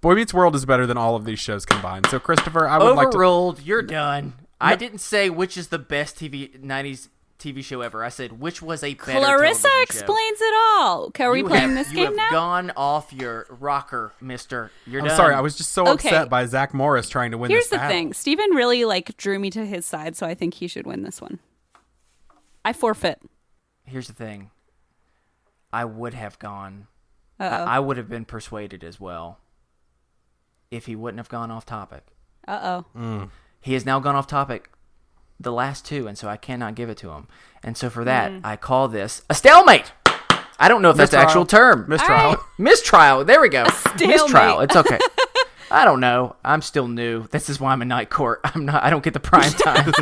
Boy Meets World is better than all of these shows combined. So, Christopher, I would like to... Overruled. You're done. I didn't say which is the best 90s TV show ever. I said which was a better Clarissa television explains it all. Okay, are we playing this game now? You have gone off your rocker, mister. You're done. I'm sorry. I was just so upset by Zach Morris trying to win Here's this battle. the thing. Steven really drew me to his side, so I think he should win this one. I forfeit. Here's the thing. I would have gone. Uh-oh. I would have been persuaded as well if he wouldn't have gone off topic. Uh-oh. He has now gone off topic the last 2, and so I cannot give it to him. And so for that, I call this a stalemate. I don't know if that's the actual term. Mistrial. Right. Mistrial. There we go. Stalemate. Mistrial. It's okay. I don't know. I'm still new. This is why I'm in night court. I don't get the prime time.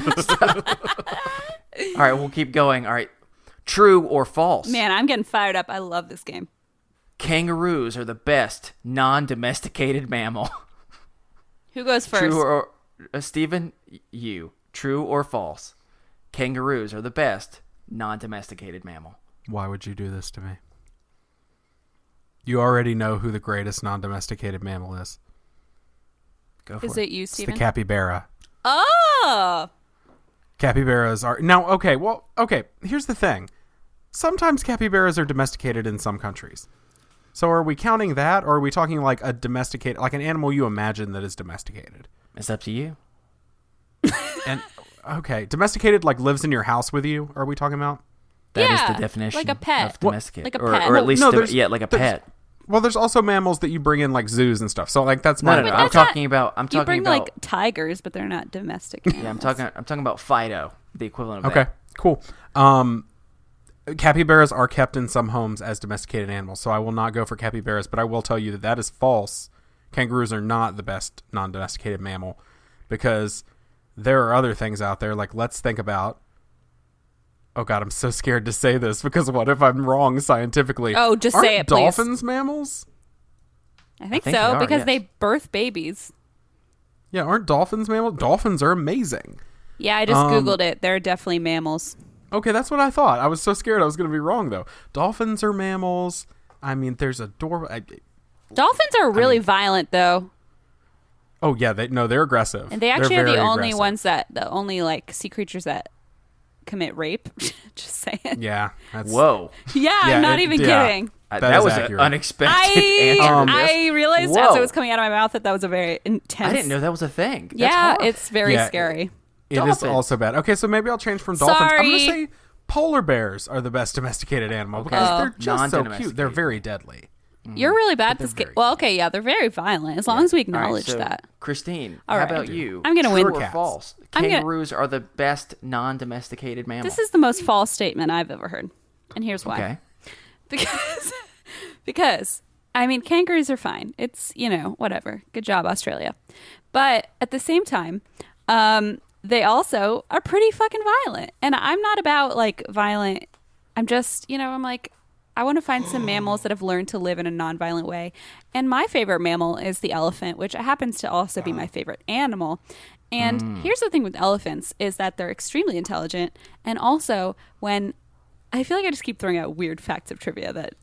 All right, we'll keep going. All right. True or false? Man, I'm getting fired up. I love this game. Kangaroos are the best non-domesticated mammal. Who goes first? True or Stephen, you. True or false? Kangaroos are the best non-domesticated mammal. Why would you do this to me? You already know who the greatest non-domesticated mammal is. Go for it. Is it you, It's Steven? the capybara. Oh! Capybaras are... Now, okay, here's the thing. Sometimes capybaras are domesticated in some countries. So are we counting that, or are we talking like a domesticated... Like an animal you imagine that is domesticated? It's up to you. And, okay, domesticated like lives in your house with you, are we talking about? That is Yeah, the definition like a pet. of domesticated. Like a or, pet. Or at least, No, like a pet. Well, there's also mammals that you bring in like zoos and stuff. So like that's No, my... no, no. But I'm that's not- talking about... You bring like tigers, but they're not domestic. Yeah, I'm talking about Fido, the equivalent of Okay, that. cool. Capybaras are kept in some homes as domesticated animals, so I will not go for capybaras, but I will tell you that that is false. Kangaroos are not the best non-domesticated mammal because there are other things out there. Like, let's think about... Oh, God, I'm so scared to say this because what if I'm wrong scientifically? Oh, just Aren't say it, please. dolphins mammals? I think think so, they are, because yes. they birth babies. Yeah, aren't dolphins mammals? Dolphins are amazing. Yeah, I just Googled it. They're definitely mammals. Okay, that's what I thought. I was so scared I was going to be wrong, though. Dolphins are mammals. I mean, there's a Dolphins are really violent, though. Oh, yeah, they're aggressive. And they actually are They're the very only aggressive. the only like sea creatures that commit rape. Just saying. Yeah. That's, Whoa. Yeah, Yeah, I'm not even kidding. That is was an accurate. unexpected answer. to this. I realized Whoa. as it was coming out of my mouth that was a very intense. I didn't know that was a thing. That's Yeah, hard. it's very Yeah, scary. It is Dolphins. also bad. Okay, so maybe I'll change from dolphins. I'm going to Sorry. say polar bears are the best domesticated animal because they're just so cute. They're very deadly. You're really bad at they're this game. very Well, okay, yeah, they're very violent. As long as we All right, acknowledge so, that. Christine, All how right. about you? I'm gonna True win. or Cats. false? I'm gonna- Kangaroos are the best non-domesticated mammal. This is the most false statement I've ever heard, and here's why. okay. Because I mean, kangaroos are fine. It's whatever. Good job, Australia. But at the same time, they also are pretty fucking violent, and I'm not about like violent. I'm just I'm like, I want to find some mammals that have learned to live in a nonviolent way. And my favorite mammal is the elephant, which happens to also be my favorite animal. And here's the thing with elephants is that they're extremely intelligent. And also when I feel like I just keep throwing out weird facts of trivia that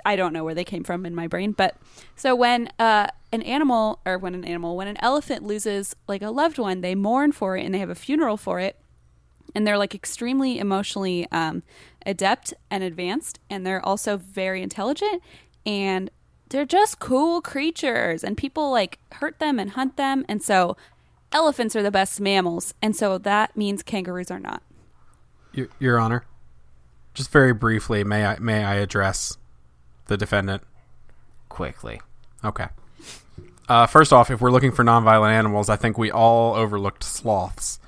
I don't know where they came from in my brain. But so when when an elephant loses like a loved one, they mourn for it and they have a funeral for it. And they're like extremely emotionally adept and advanced, and they're also very intelligent, and they're just cool creatures, and people like hurt them and hunt them, and so elephants are the best mammals, and so that means kangaroos are not. Your Honor, just very briefly, may I address the defendant? Quickly. Okay. First off, if we're looking for nonviolent animals, I think we all overlooked sloths.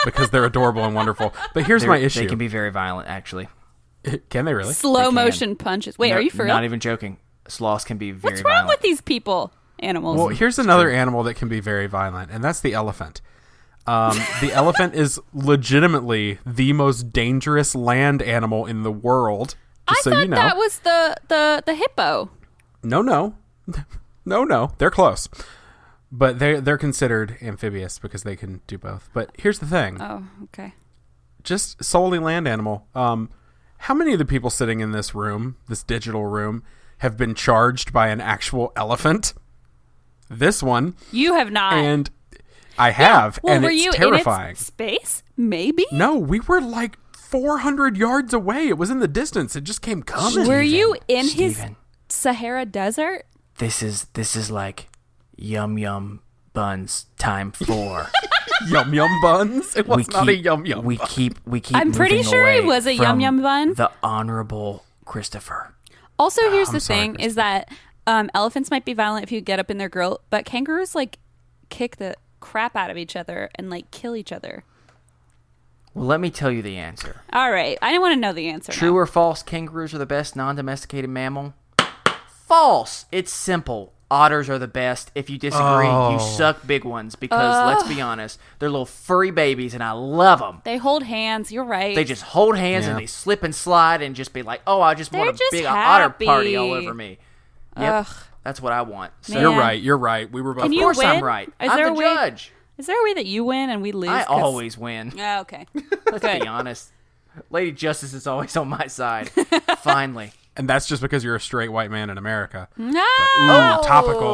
Because they're adorable and wonderful. But here's my issue. They can be very violent, actually. Can they really? Slow They motion punches. Wait, No, are you for real? Not even joking. Sloths can be very What's wrong violent. with these people? Animals. Well, here's another animal that can be very violent, and that's the elephant. The elephant is legitimately the most dangerous land animal in the world. I Just so thought you know. that was the hippo. No. They're close. But they're considered amphibious because they can do both. But here's the thing. Oh, okay. Just solely land animal. How many of the people sitting in this room, this digital room, have been charged by an actual elephant? This one. You have not. And I have. Well, and were it's you terrifying. in its space? Maybe. No, we were like 400 yards away. It was in the distance. It just came coming. Were you in his Steven. Sahara Desert? This is like yum buns time 4. Yum yum buns? It was not a yum yum We bun. keep I'm pretty moving sure it away was a from yum yum bun. The honorable Christopher. Also, here's I'm the sorry, thing: is that elephants might be violent if you get up in their grill, but kangaroos like kick the crap out of each other and like kill each other. Well, let me tell you the answer. All right, I didn't want to know the answer. True now. or false? Kangaroos are the best non-domesticated mammal. False. It's simple. Otters are the best. If you disagree, you suck big ones because, let's be honest, they're little furry babies, and I love them. They hold hands. You're right. They just hold hands and they slip and slide and just be like, oh, I just want a big otter party all over me. Yep, Ugh. That's what I want. So, Man. You're right. We were both. of course I'm right. I'm the judge. Is there a way that you win and we lose? I always win. Oh, okay. Let's be honest. Lady Justice is always on my side. Finally. And that's just because you're a straight white man in America. No. But, topical.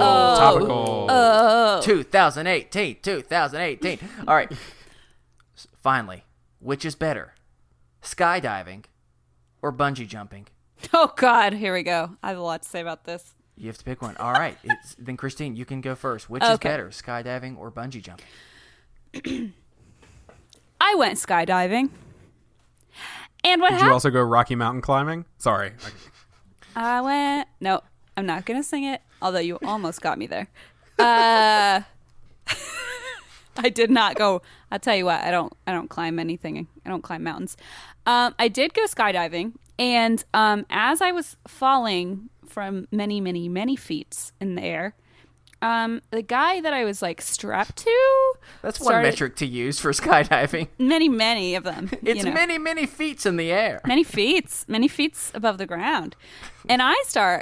2018. All right. Finally, which is better, skydiving or bungee jumping? Oh, God. Here we go. I have a lot to say about this. You have to pick one. All right. Then, Christine, you can go first. Which is better, skydiving or bungee jumping? I went skydiving. And what Did happened? you also go Rocky Mountain climbing? Sorry. I went. No, I'm not gonna sing it. Although you almost got me there. I did not go. I'll tell you what. I don't climb anything. I don't climb mountains. I did go skydiving, and as I was falling from many, many, many feet in the air, the guy that I was like strapped to. That's one metric to use for skydiving. Many, many of them. It's many, many feet in the air. Many feet above the ground. And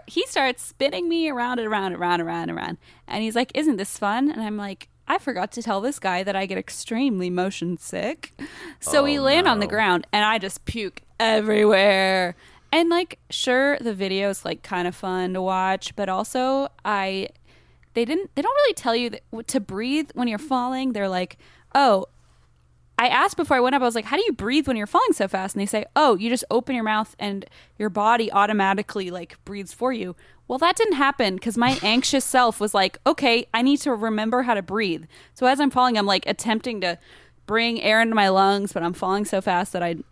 he starts spinning me around and around and around and around and around. And he's like, isn't this fun? And I'm like, I forgot to tell this guy that I get extremely motion sick. So we land on the ground and I just puke everywhere. And like, sure, the video is like kind of fun to watch, but also they don't really tell you to breathe when you're falling. They're like, oh, I asked before I went up, I was like, how do you breathe when you're falling so fast? And they say, oh, you just open your mouth and your body automatically like breathes for you. Well, that didn't happen because my anxious self was like, okay, I need to remember how to breathe. So as I'm falling, I'm like attempting to bring air into my lungs, but I'm falling so fast and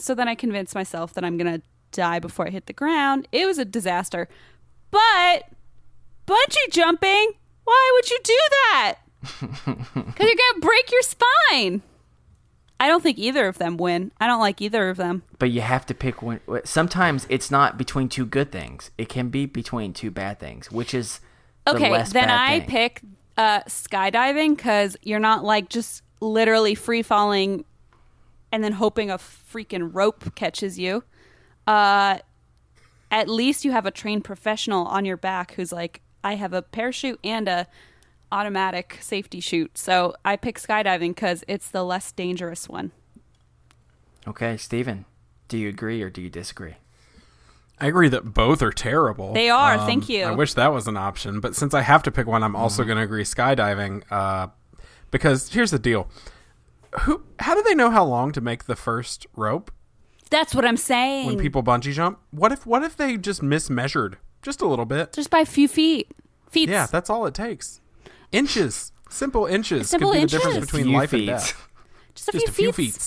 so then I convinced myself that I'm going to die before I hit the ground. It was a disaster. But bungee jumping, why would you do that? Because you're going to break your spine. I don't think either of them win. I don't like either of them. But you have to pick one. Sometimes it's not between two good things. It can be between two bad things, which is the less then bad I thing. pick skydiving because you're not like just literally free falling and then hoping a freaking rope catches you. At least you have a trained professional on your back who's like, I have a parachute and a automatic safety chute. So I pick skydiving because it's the less dangerous one. Okay, Steven, do you agree or do you disagree? I agree that both are terrible. They are. Thank you. I wish that was an option, but since I have to pick one, I'm also going to agree skydiving. Because here's the deal: how do they know how long to make the first rope? That's what I'm saying. When people bungee jump, what if they just mismeasured just a little bit? Just by a few feet. Yeah, that's all it takes. Inches, simple inches, Simple could be inches. the difference between life and death. Just a few feet.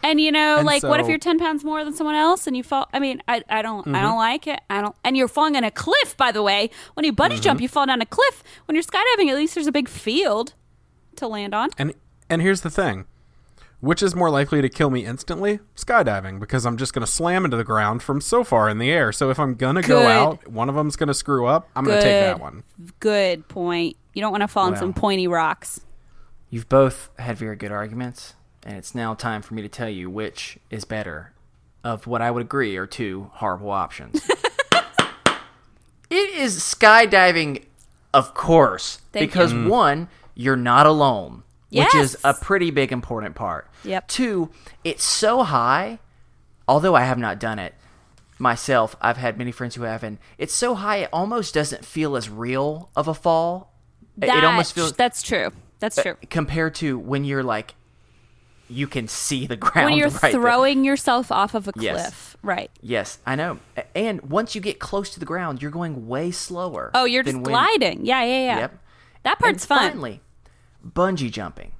And And like, what if so- you're 10 pounds more than someone else and you fall? I mean, I don't like it. And you're falling on a cliff, by the way. When you bungee jump, you fall down a cliff. When you're skydiving, at least there's a big field to land on. And here's the thing. Which is more likely to kill me instantly? Skydiving, because I'm just going to slam into the ground from so far in the air. So if I'm going to go out, one of them's going to screw up, I'm going to take that one. Good point. You don't want to fall on some pointy rocks. You've both had very good arguments, and it's now time for me to tell you which is better of what I would agree are two horrible options. It is skydiving, of course, because one, you're not alone. Yes. Which is a pretty big important part. Yep. Two, it's so high, although I have not done it myself, I've had many friends who have, and it's so high it almost doesn't feel as real of a fall. It almost feels... That's true. That's true. Compared to when you're like, you can see the ground When you're right throwing yourself off of a Yes. cliff. Right. Yes, I know. And once you get close to the ground, you're going way slower. Oh, you're just gliding. Yeah. Yep. That part's And fun. Finally, bungee jumping.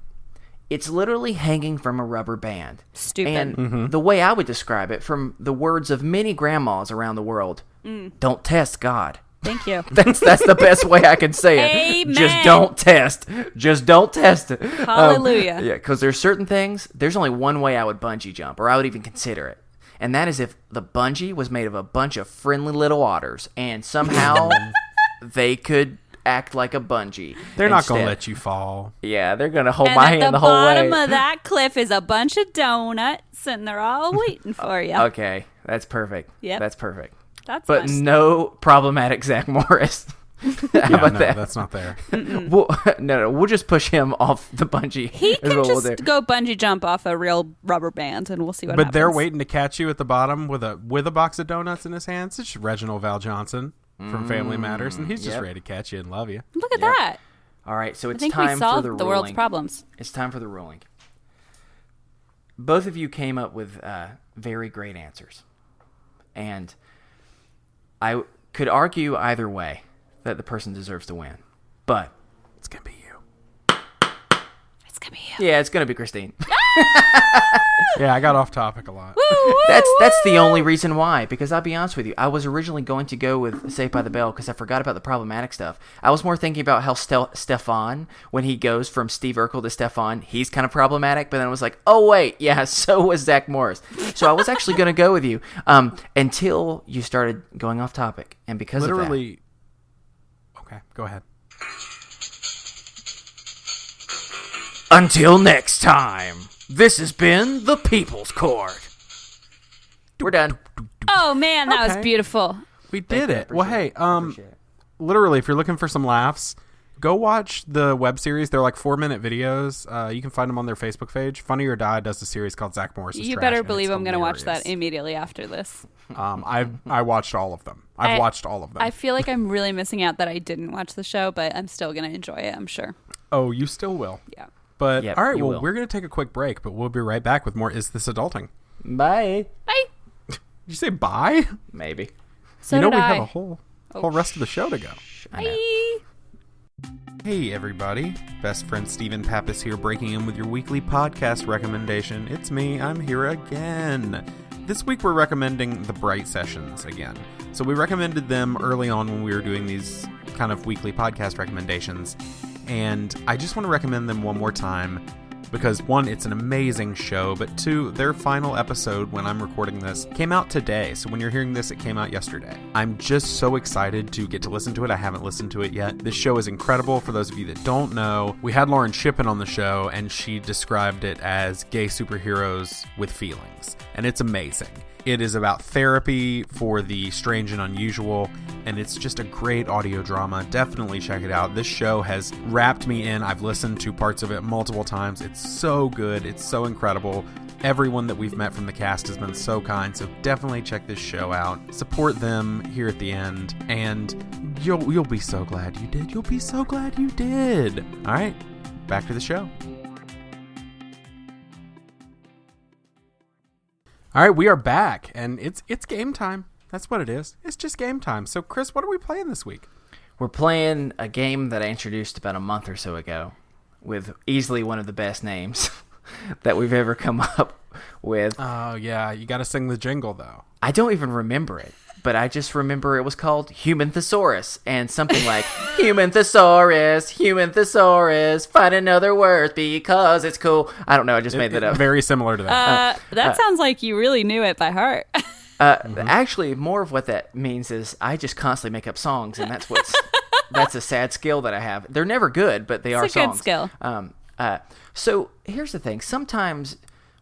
It's literally hanging from a rubber band. Stupid. And the way I would describe it, from the words of many grandmas around the world, don't test God. Thank you. That's the best way I can say it. Amen. Just don't test. Just don't test it. Hallelujah. Yeah, because there's certain things, there's only one way I would bungee jump, or I would even consider it. And that is if the bungee was made of a bunch of friendly little otters, and somehow they could act like a bungee. They're not going to let you fall. Yeah, they're going to hold And my at hand the whole way. the bottom of that cliff is a bunch of donuts, and they're all waiting for you. Okay, that's perfect. Yep. That's perfect. That's But fun. no problematic Zach Morris. How about no, that? that's not there. No, we'll just push him off the bungee. He is can what we'll just do. go bungee jump off a real rubber band, and we'll see what But happens. they're waiting to catch you at the bottom with a box of donuts in his hands. It's just Reginald Val Johnson from Family Matters, and he's just Yep. ready to catch you and love you. Look at that. All right, so I it's think we time for solved the the world's ruling. problems. It's time for the ruling. Both of you came up with very great answers. And I could argue either way that the person deserves to win. But It's going to be you. It's going to be you. yeah, it's going to be Christine. Yeah, I got off topic a lot. That's the only reason why. Because I'll be honest with you, I was originally going to go with Saved by the Bell because I forgot about the problematic stuff. I was more thinking about how Stefan, when he goes from Steve Urkel to Stefan, he's kind of problematic. But then I was like, oh wait, yeah, so was Zach Morris. So I was actually going to go with you until you started going off topic, and because Literally. Okay, go ahead. Until next time, this has been the People's Court. We're done. Oh, man, that was Okay. beautiful. We did it. Well, hey, Appreciate it. literally, if you're looking for some laughs, go watch the web series. They're like 4-minute videos. You can find them on their Facebook page. Funny or Die does a series called Zach Morris's You Trash, better and believe it's I'm going to watch hilarious. that immediately after this. I watched all of them. I've watched all of them. I feel like I'm really missing out that I didn't watch the show, but I'm still going to enjoy it, I'm sure. Oh, you still will. Yeah. But Yep, all right, you well, will. we're going to take a quick break, but we'll be right back with more Is This Adulting? Bye. Bye. Did you say bye? Maybe. So you know did we I. have a whole rest of the show to go. I know. Bye. Hey everybody, best friend Stephen Pappas here, breaking in with your weekly podcast recommendation. It's me, I'm here again. This week we're recommending the Bright Sessions again. So we recommended them early on when we were doing these kind of weekly podcast recommendations, and I just want to recommend them one more time because one, it's an amazing show, but two, their final episode when I'm recording this came out today. So when you're hearing this, it came out yesterday. I'm just so excited to get to listen to it. I haven't listened to it yet. This show is incredible. For those of you that don't know, we had Lauren Shippen on the show and she described it as gay superheroes with feelings. And it's amazing. It is about therapy for the strange and unusual, and it's just a great audio drama. Definitely check it out. This show has wrapped me in. I've listened to parts of it multiple times. It's so good. It's so incredible. Everyone that we've met from the cast has been so kind, so definitely check this show out. Support them here at the end, and you'll be so glad you did. You'll be so glad you did. All right, back to the show. All right, we are back, and it's game time. That's what it is. It's just game time. So, Chris, what are we playing this week? We're playing a game that I introduced about a month or so ago with easily one of the best names that we've ever come up with. Oh, yeah, you got to sing the jingle, though. I don't even remember it, but I just remember it was called Human Thesaurus and something like Human Thesaurus, find another word because it's cool. I don't know, I just made that up. Very similar to that. That sounds like you really knew it by heart. Actually, more of what that means is I just constantly make up songs, and that's a sad skill that I have. They're never good, but they are It's a good songs. skill. So here's the thing. Sometimes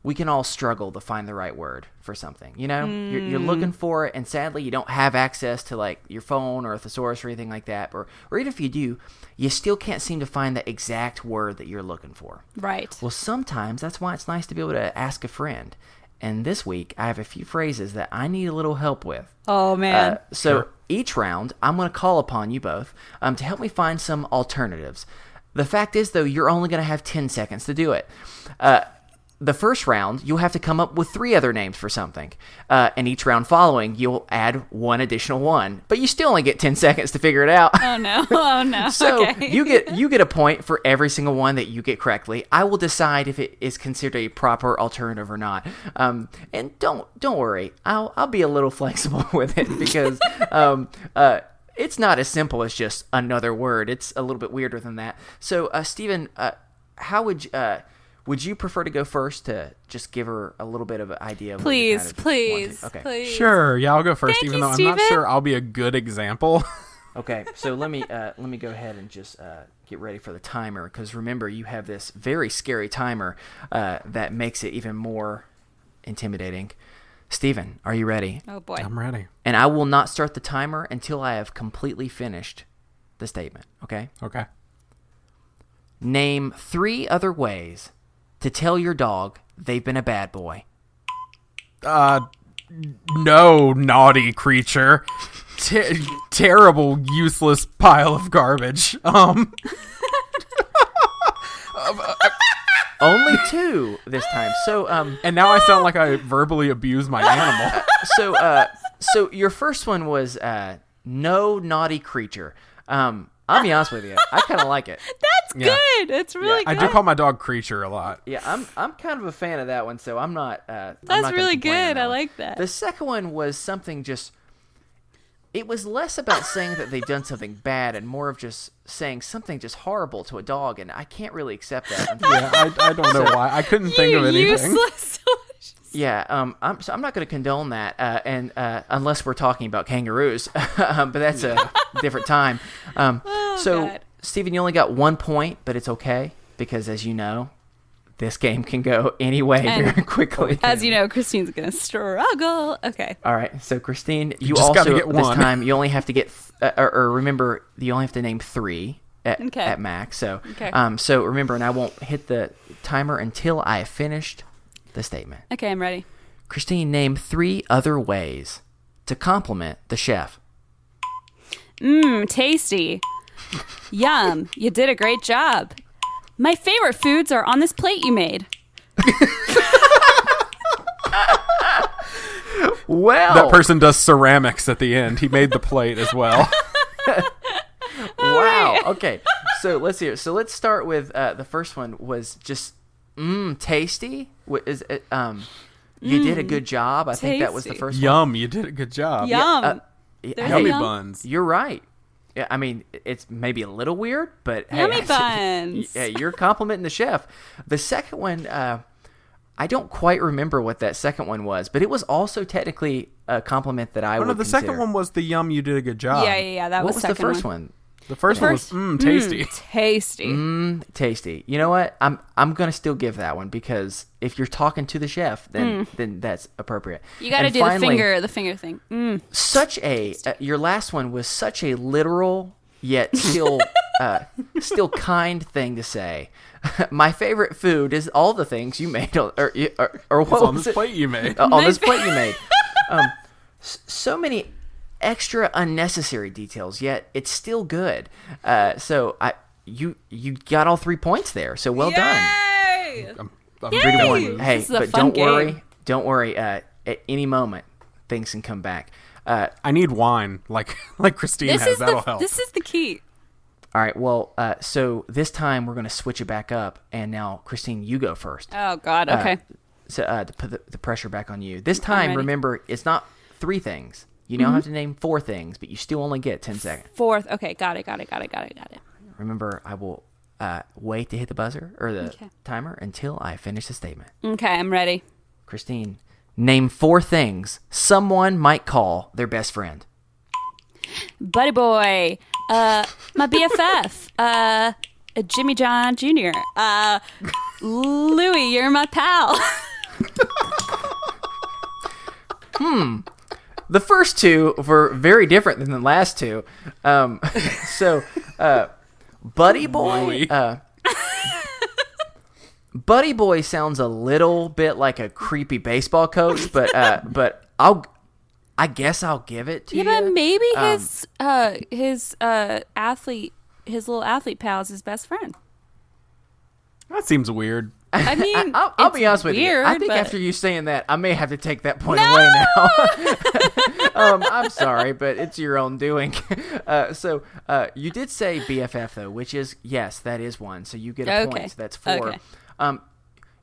we can all struggle to find the right word for something. You know, you're looking for it, and sadly, you don't have access to like your phone or a thesaurus or anything like that. Or even if you do, you still can't seem to find the exact word that you're looking for. Right. Well, sometimes that's why it's nice to be able to ask a friend. And this week, I have a few phrases that I need a little help with. Oh, man. So each round, I'm going to call upon you both to help me find some alternatives. The fact is, though, you're only going to have 10 seconds to do it. The first round, you'll have to come up with 3 other names for something. And each round following, you'll add 1 additional one. But you still only get 10 seconds to figure it out. Oh, no. Oh, no. So Okay. you get a point for every single one that you get correctly. I will decide if it is considered a proper alternative or not. And don't worry, I'll be a little flexible with it because it's not as simple as just another word. It's a little bit weirder than that. So Stephen, how would you prefer to go first to just give her a little bit of an idea? Of what you kind of want to? Okay. Please. Sure, yeah, I'll go first, Thank even you, though I'm not Steven. sure I'll be a good example Okay, so let me go ahead and just get ready for the timer, because remember, you have this very scary timer that makes it even more intimidating. Steven, are you ready? Oh boy. I'm ready. And I will not start the timer until I have completely finished the statement, okay? Okay. Name 3 other ways to tell your dog they've been a bad boy. No, naughty creature. Terrible, useless pile of garbage. Only 2 this time. So, and now I sound like I verbally abuse my animal. So your first one was no naughty creature. I'll be honest with you, I kind of like it. That's good. It's really I good. do call my dog creature a lot. Yeah, I'm kind of a fan of that one, so I'm not. That's really good. I like that. The second one was something just. It was less about saying that they've done something bad and more of just saying something just horrible to a dog, and I can't really accept that. Yeah, I don't know why. I couldn't think of anything. Useless. Yeah, I'm not going to condone that, and unless we're talking about kangaroos, but that's a different time. God. Steven, you only got 1 point, but it's okay because, as you know, this game can go any way very quickly. As you know, Christine's going to struggle. Okay. All right, so Christine, you just also gotta get this one. time you only have to get, or remember, you only have to name 3 at max. So, Okay. So remember, and I won't hit the timer until I have finished the statement. Okay, I'm ready. Christine, name 3 other ways to compliment the chef. Tasty. Yum. You did a great job. My favorite foods are on this plate you made. Well, That person does ceramics at the end. He made the plate as well. wow. Okay, so let's hear. So let's start with the first one was just tasty. Is it, you did a good job. I think that was the Tasty. first one. Yum, you did a good job. Yum. Hey, There's Yummy yum. buns. you're right. Yeah, I mean, it's maybe a little weird, but hey, Yummy buns. yeah, you're complimenting the chef. The second one, I don't quite remember what that second one was, but it was also technically a compliment that I would The consider. second one was the yum, you did a good job. Yeah. That What was was the second first one? The first one was tasty. Tasty. Tasty. You know what? I'm gonna still give that one because if you're talking to the chef, then that's appropriate. You got to And do finally, the finger thing. Such a your last one was such a literal yet still still kind thing to say. My favorite food is all the things you made, or what It's was on this it? plate you made. On this plate you made. So many extra unnecessary details, yet it's still good. So you got all 3 points there. So well done. I'm 3-1. Hey, This is a but fun don't worry. At any moment, things can come back. I need wine, like Christine has. That'll help. This is the key. All right. Well, so this time we're going to switch it back up, and now Christine, you go first. Oh God. Okay. So to put the pressure back on you. This time, ready. remember, it's not 3 things. You now have to name 4 things, but you still only get 10 seconds. Fourth. Okay. Got it. Remember, I will wait to hit the buzzer or the timer until I finish the statement. Okay. I'm ready. Christine, name 4 things someone might call their best friend. Buddy boy. My BFF. Jimmy John Jr. Louie, you're my pal. The first 2 were very different than the last 2. Buddy boy. Buddy boy sounds a little bit like a creepy baseball coach, but I guess I'll give it to you. Yeah, but maybe his little athlete pal is his best friend. That seems weird. I mean, I'll be honest with you. I think but- after you saying that, I may have to take that point away now. I'm sorry, but it's your own doing. So you did say BFF though, which is yes, that is one. So you get a point. So that's 4. Okay.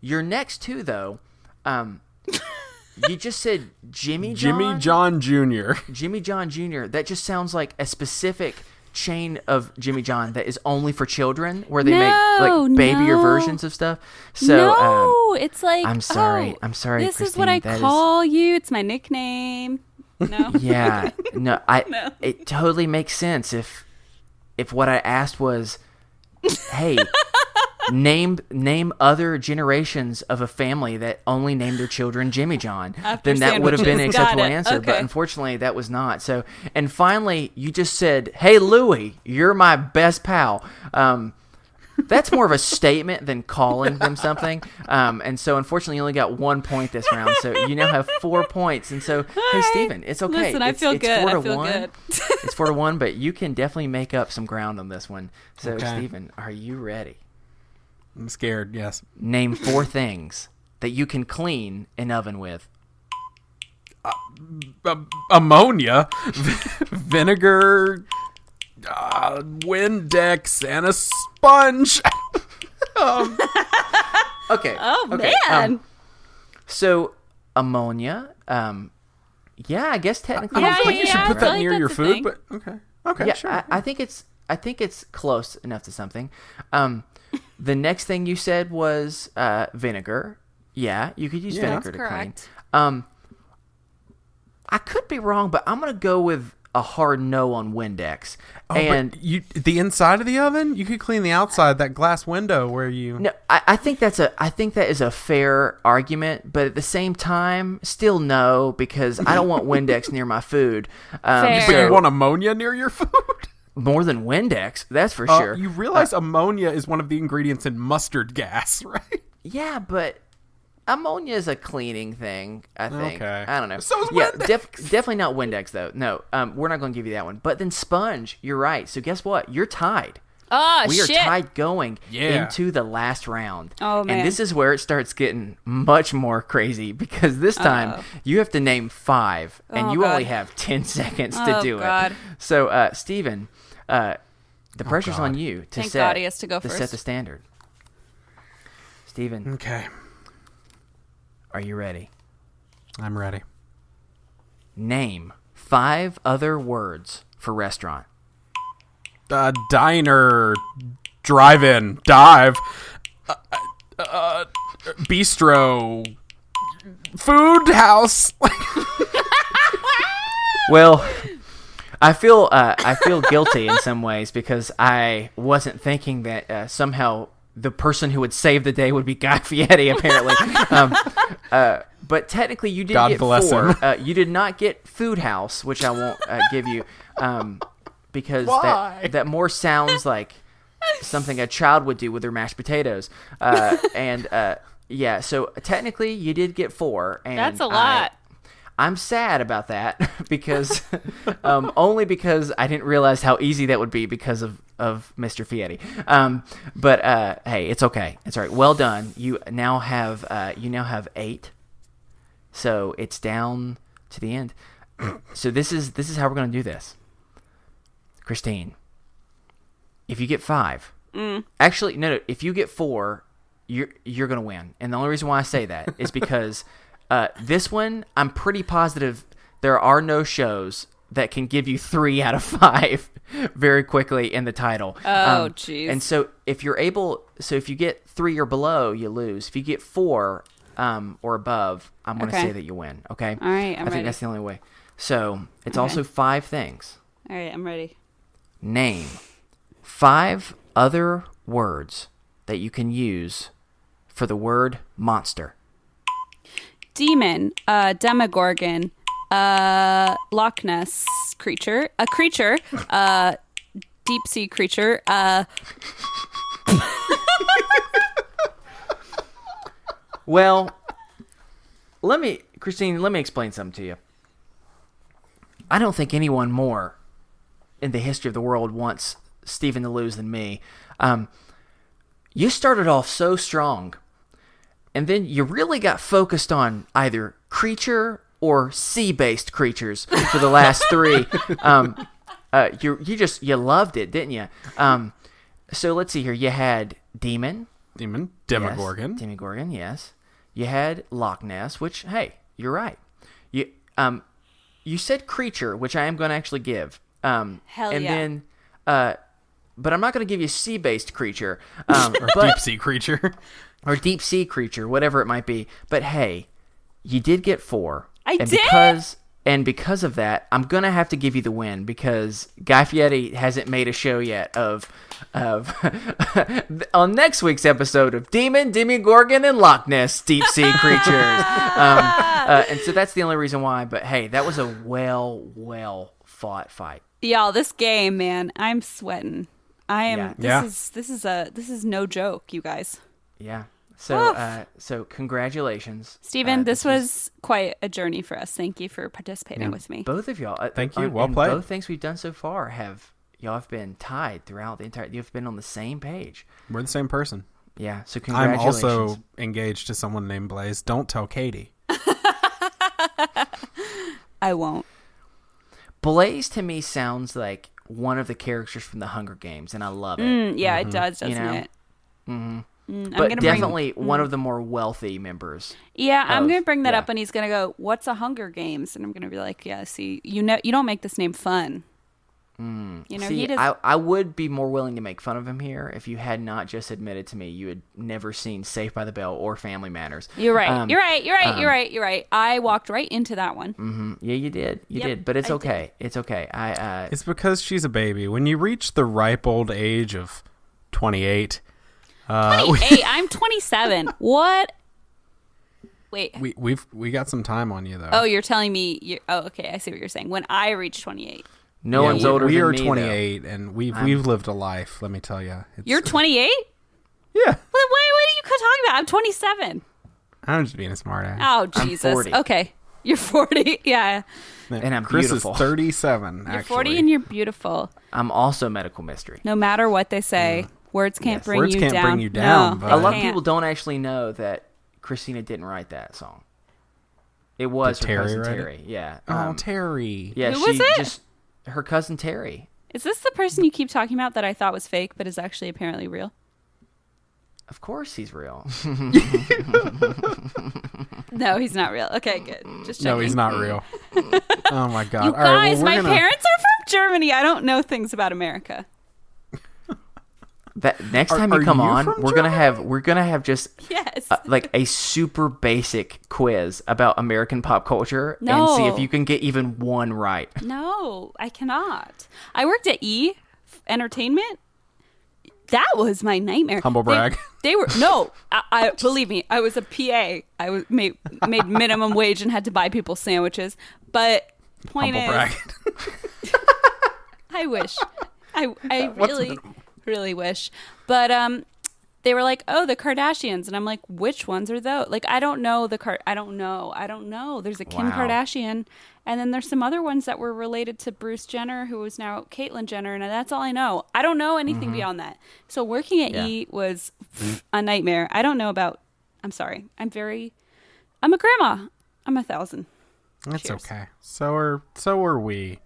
Your next 2 though, you just said Jimmy Jimmy John Jr. Jimmy John Jr. That just sounds like a specific chain of Jimmy John that is only for children, where they make like babyer versions of stuff. So it's like I'm sorry. This is Christine, what I that is- call you. It's my nickname. No. Yeah, no, it totally makes sense if what I asked was, hey, name other generations of a family that only named their children Jimmy John, then that would have been an acceptable answer. Okay. But unfortunately, that was not. So, and finally, you just said, "Hey, Louie, you're my best pal." That's more of a statement than calling them something. And so, unfortunately, you only got 1 point this round. So you now have 4 points. And so, hey, Steven, it's okay. Listen, I feel good. I feel good. It's 4-1, but you can definitely make up some ground on this one. So, Okay. Steven, are you ready? I'm scared, yes. Name 4 things that you can clean an oven with. Ammonia, vinegar, Windex, and a sponge. Okay. Oh, okay. man. So, ammonia, yeah, I guess technically. I don't think you should I put feel that like near that's your a food, thing. but okay, Yeah, sure. I think it's close enough to something. The next thing you said was vinegar. Yeah, you could use Yeah, vinegar that's to correct. clean. I could be wrong, but I'm gonna go with a hard no on Windex. And but the inside of the oven, you could clean the outside, that glass window where you. no, I think that is a fair argument, but at the same time, still no, because I don't want Windex near my food. Fair. But So you want ammonia near your food? more than Windex, that's for sure. You realize ammonia is one of the ingredients in mustard gas, right? Yeah, but ammonia is a cleaning thing, I think. Okay. I don't know. So is yeah, Windex. definitely not Windex, though. No, we're not going to give you that one. But then sponge, you're right. So guess what? You're tied. Oh, We shit. are tied going Yeah. into the last round. Oh, man. And this is where it starts getting much more crazy because this time you have to name 5, and Oh, you God. only have 10 seconds to Oh, do God. it. So, Steven, the pressure's God. on you to Thank set God he has to go set first. the standard. Steven, Okay, are you ready? I'm ready. Name 5 other words for restaurant. Diner, drive-in, dive, bistro, food house. Well, I feel guilty in some ways because I wasn't thinking that somehow the person who would save the day would be Guy Fieri, apparently. But technically, you did God get bless 4. him. You did not get Food House, which I won't give you, because Why? that more sounds like something a child would do with their mashed potatoes. Yeah, so technically, you did get 4. And That's a lot. I'm sad about that because only because I didn't realize how easy that would be because of Mr. Fieri. But hey, it's okay. It's all right. Well done. You now have 8. So it's down to the end. So this is how we're going to do this. Christine, if you get 5, actually no, if you get 4, you're going to win. And the only reason why I say that is because this one, I'm pretty positive there are no shows that can give you 3 out of 5 very quickly in the title. Oh, jeez. And so if you get 3 or below, you lose. If you get 4 or above, I'm going to Okay. say that you win. Okay. All right, I'm I think ready. that's the only way. So it's Okay. also 5 things. All right, I'm ready. Name 5 other words that you can use for the word monster. Demon, Demogorgon, Loch Ness creature, a creature, deep sea creature, Well, Christine, let me explain something to you. I don't think anyone more in the history of the world wants Stephen to lose than me. You started off so strong, and then you really got focused on either creature or sea-based creatures for the last 3. You loved it, didn't you? So let's see here. You had demon. Demogorgon. Yes, Demogorgon, yes. You had Loch Ness, which, hey, you're right. You said creature, which I am going to actually give. Hell and yeah. then, but I'm not going to give you sea-based creature. Or but, deep sea creature. or deep sea creature, whatever it might be. But hey, you did get 4. I and did? And because of that, I'm going to have to give you the win because Guy Fieri hasn't made a show yet of on next week's episode of Demon, Demogorgon, and Loch Ness deep sea creatures. And so that's the only reason why. But hey, that was a well fought fight. Y'all, this game, man, I'm sweating. I am. Yeah. This is no joke, you guys. Yeah. So congratulations, Steven. This was quite a journey for us. Thank you for participating with me. Both of y'all. Thank you. Well played. Both things we've done so far y'all have been tied throughout the entire. You've been on the same page. We're the same person. Yeah. So I'm congratulations. also engaged to someone named Blaze. Don't tell Katie. I won't. Blaze to me sounds like one of the characters from the Hunger Games, and I love it. Yeah, it does, doesn't it? Mm-hmm. I'm But gonna definitely one of the more wealthy members. Yeah, I'm going to bring that up, and he's going to go, "What's a Hunger Games?" And I'm going to be like, "Yeah, see, you don't make this name fun." You know, See, I would be more willing to make fun of him here if you had not just admitted to me you had never seen Saved by the Bell or Family Matters. You're right. You're right. I walked right into that one. Mm-hmm. Yeah, you did. You did. But it's okay. It's okay. It's because she's a baby. When you reach the ripe old age of 28. 28. I'm 27. What? Wait. We got some time on you though. Oh, you're telling me? Oh, okay. I see what you're saying. When I reach 28. No one's older than me. We are 28, and we've lived a life. Let me tell you. You're 28? Yeah. What are you talking about? I'm 27. I'm just being a smart ass. Oh, Jesus. I'm 40. Okay. You're 40. Yeah. And I'm Chris beautiful. is 37, You're actually. 40 and you're beautiful. I'm also medical mystery. No matter what they say, words can't bring Words you can't down. bring you down, No, but- A lot of can't. people don't actually know that Christina didn't write that song. It was Did her Terry cousin write it? Terry. Yeah. Oh, Terry. Yeah, Who was it? Her cousin Terry. Is this the person you keep talking about that I thought was fake but is actually apparently real? Of course he's real. No, he's not real. Okay, good. Just checking. No, he's not real. Oh, my God. You All right, guys, well, my we're gonna... parents are from Germany. I don't know things about America. That next time Are you come you on, from we're gonna have just Yes. like a super basic quiz about American pop culture No. and see if you can get even one right. No, I cannot. I worked at Entertainment. That was my nightmare. Humble brag. They were no. I believe me. I was a PA. I was made minimum wage and had to buy people sandwiches. But point Humble is, brag. I wish. I really wish. But they were like, "Oh, the Kardashians," and I'm like, "Which ones are those?" Like, I don't know I don't know. There's a Kim Wow. Kardashian, and then there's some other ones that were related to Bruce Jenner, who is now Caitlyn Jenner, and that's all I know. I don't know anything beyond that. So working at E was a nightmare. I don't know about. I'm sorry. I'm a grandma. I'm 1,000. That's Cheers. okay. So are we.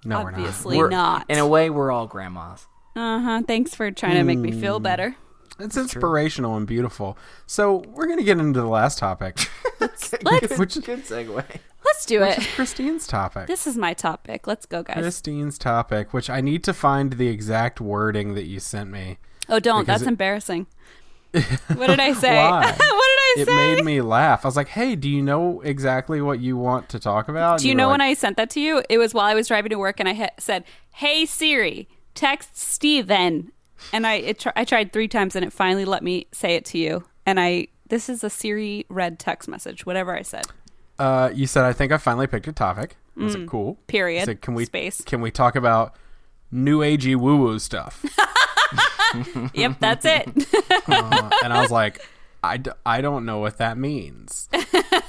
No, Obviously we're not. In a way, we're all grandmas. Thanks for trying to make me feel better. not. It's inspirational and beautiful. So we're going to get into the last topic. Let's Good segue. let's do Which it. is Christine's topic. This is my topic. Let's go, guys. Christine's topic, which I need to find the exact wording that you sent me. Oh, don't. because That's embarrassing. What did I say? Why? What did I It say? made me laugh. I was like, hey, do you know exactly what you want to talk about? Do you know when I sent that to you? It was while I was driving to work, and I said, "Hey Siri, text Steven." And I tried 3 times, and it finally let me say it to you. And this is a Siri read text message. Whatever I said. You said, I think I finally picked a topic. I was like, cool. Period. I said, Space. Can we talk about new agey woo woo stuff? Yep, that's it. And I was like, I don't know what that means.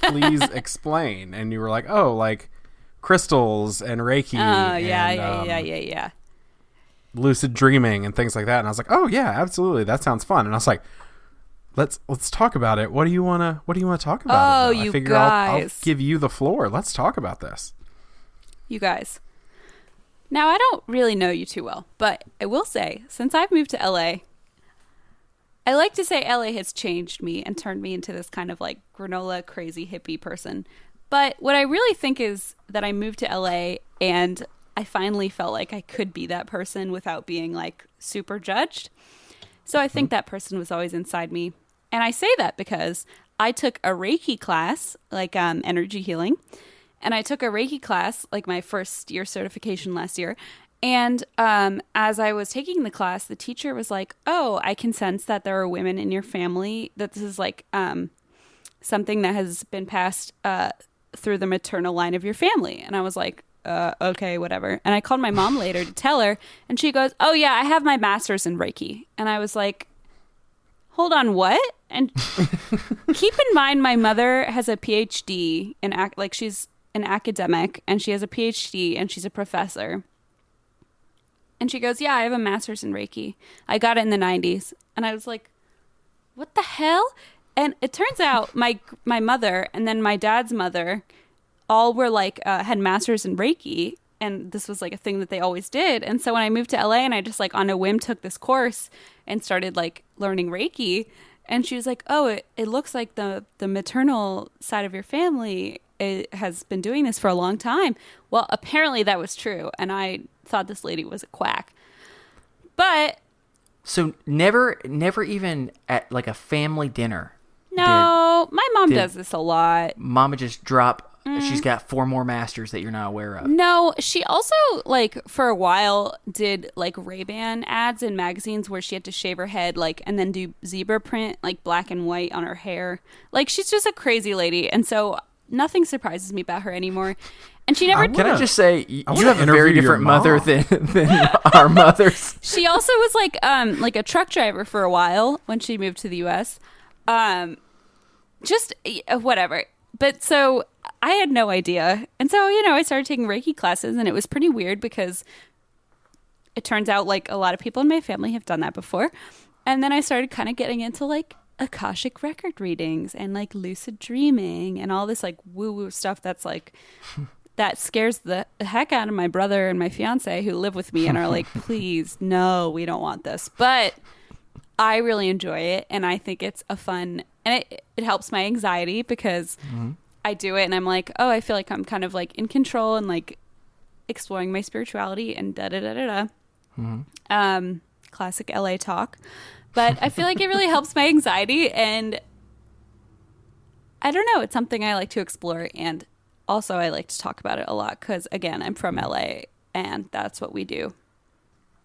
Please explain. And you were like, oh, like crystals and Reiki. Oh, and, yeah. lucid dreaming and things like that. And I was like, oh yeah, absolutely, that sounds fun. And I was like, let's talk about it. What do you want to talk about? Oh, I you figure I'll guys. give you the floor. Let's talk about this. You guys. Now, I don't really know you too well, but I will say, since I've moved to LA, I like to say LA has changed me and turned me into this kind of like granola crazy hippie person. But what I really think is that I moved to LA and I finally felt like I could be that person without being like super judged. So I think that person was always inside me. And I say that because I took a Reiki class, like energy healing. And I took a Reiki class, like my first year certification last year. And as I was taking the class, the teacher was like, oh, I can sense that there are women in your family, that this is like something that has been passed through the maternal line of your family. And I was like, okay, whatever. And I called my mom later to tell her, and she goes, oh yeah, I have my master's in Reiki. And I was like, hold on, what? And keep in mind, my mother has a PhD in like she's an academic, and she has a PhD, and she's a professor. And she goes, yeah, I have a master's in Reiki. I got it in the 90s. And I was like, what the hell? And it turns out my mother and then my dad's mother all were like, had masters in Reiki. And this was like a thing that they always did. And so when I moved to LA and I just like on a whim took this course and started like learning Reiki. And she was like, oh, it looks like the maternal side of your family has been doing this for a long time. Well, apparently that was true. And I thought this lady was a quack. But so never even at like a family dinner. No, my mom does this a lot. Mama just drop. She's got 4 more masters that you're not aware of. No, she also like for a while did like Ray-Ban ads in magazines where she had to shave her head like and then do zebra print like black and white on her hair. Like she's just a crazy lady, and so nothing surprises me about her anymore. And she never. Can I just say you have a very different mother than our mothers. She also was like a truck driver for a while when she moved to the U.S. Just whatever. But so I had no idea. And so, I started taking Reiki classes, and it was pretty weird because it turns out like a lot of people in my family have done that before. And then I started kind of getting into like Akashic record readings and like lucid dreaming and all this like woo-woo stuff that's like that scares the heck out of my brother and my fiance who live with me and are like, please, no, we don't want this. But I really enjoy it, and I think it's a fun, and it helps my anxiety because I do it and I'm like, oh, I feel like I'm kind of like in control and like exploring my spirituality and classic LA talk. But I feel like it really helps my anxiety, and I don't know, it's something I like to explore, and also I like to talk about it a lot because, again, I'm from LA and that's what we do.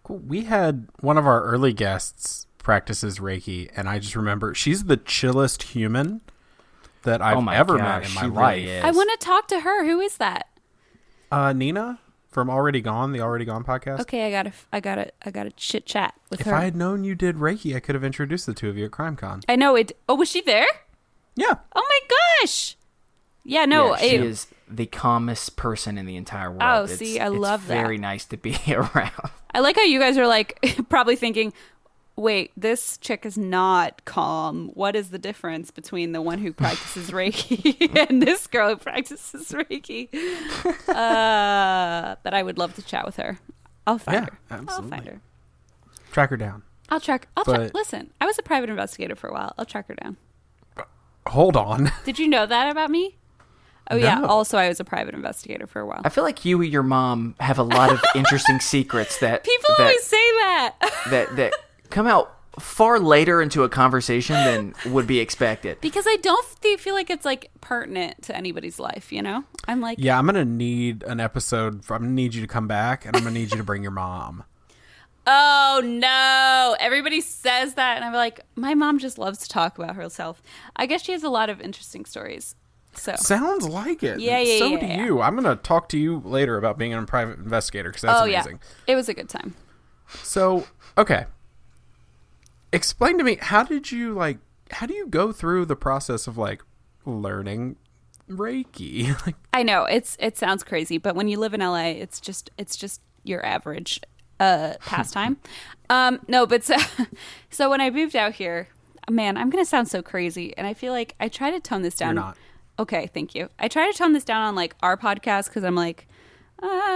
Cool. We had one of our early guests practices Reiki, and I just remember she's the chillest human that I've ever met in my life. Really I want to talk to her. Who is that? Nina from Already Gone, the Already Gone podcast. Okay, I gotta chit chat with her. If I had known you did Reiki, I could have introduced the two of you at CrimeCon. I know it. Oh, was she there? Yeah. Oh my gosh. Yeah, no. Yeah, she is the calmest person in the entire world. Oh, see, I love that. It's very nice to be around. I like how you guys are like probably thinking, wait, this chick is not calm. What is the difference between the one who practices Reiki and this girl who practices Reiki? But I would love to chat with her. I'll find her. Absolutely. I'll find her. Track her down. I'll track. Listen, I was a private investigator for a while. I'll track her down. Hold on. Did you know that about me? Oh, No. yeah. Also, I was a private investigator for a while. I feel like you and your mom have a lot of interesting secrets that People always say that. that come out far later into a conversation than would be expected. Because I don't feel like it's like pertinent to anybody's life, I'm like, Yeah, I'm going to need an episode. I'm going to need you to come back, and I'm going to need you to bring your mom. oh no, everybody says that. And I'm like, my mom just loves to talk about herself. I guess she has a lot of interesting stories. So Sounds like it. Yeah, So yeah, do yeah. you. I'm going to talk to you later about being a private investigator because that's amazing. Yeah. It was a good time. So, okay. Explain to me, how do you go through the process of like learning Reiki? I know it sounds crazy, but when you live in LA, it's just your average pastime. No, but so when I moved out here, man, I'm going to sound so crazy. And I feel like I try to tone this down. You're not. Okay, thank you. I try to tone this down on like our podcast because I'm like,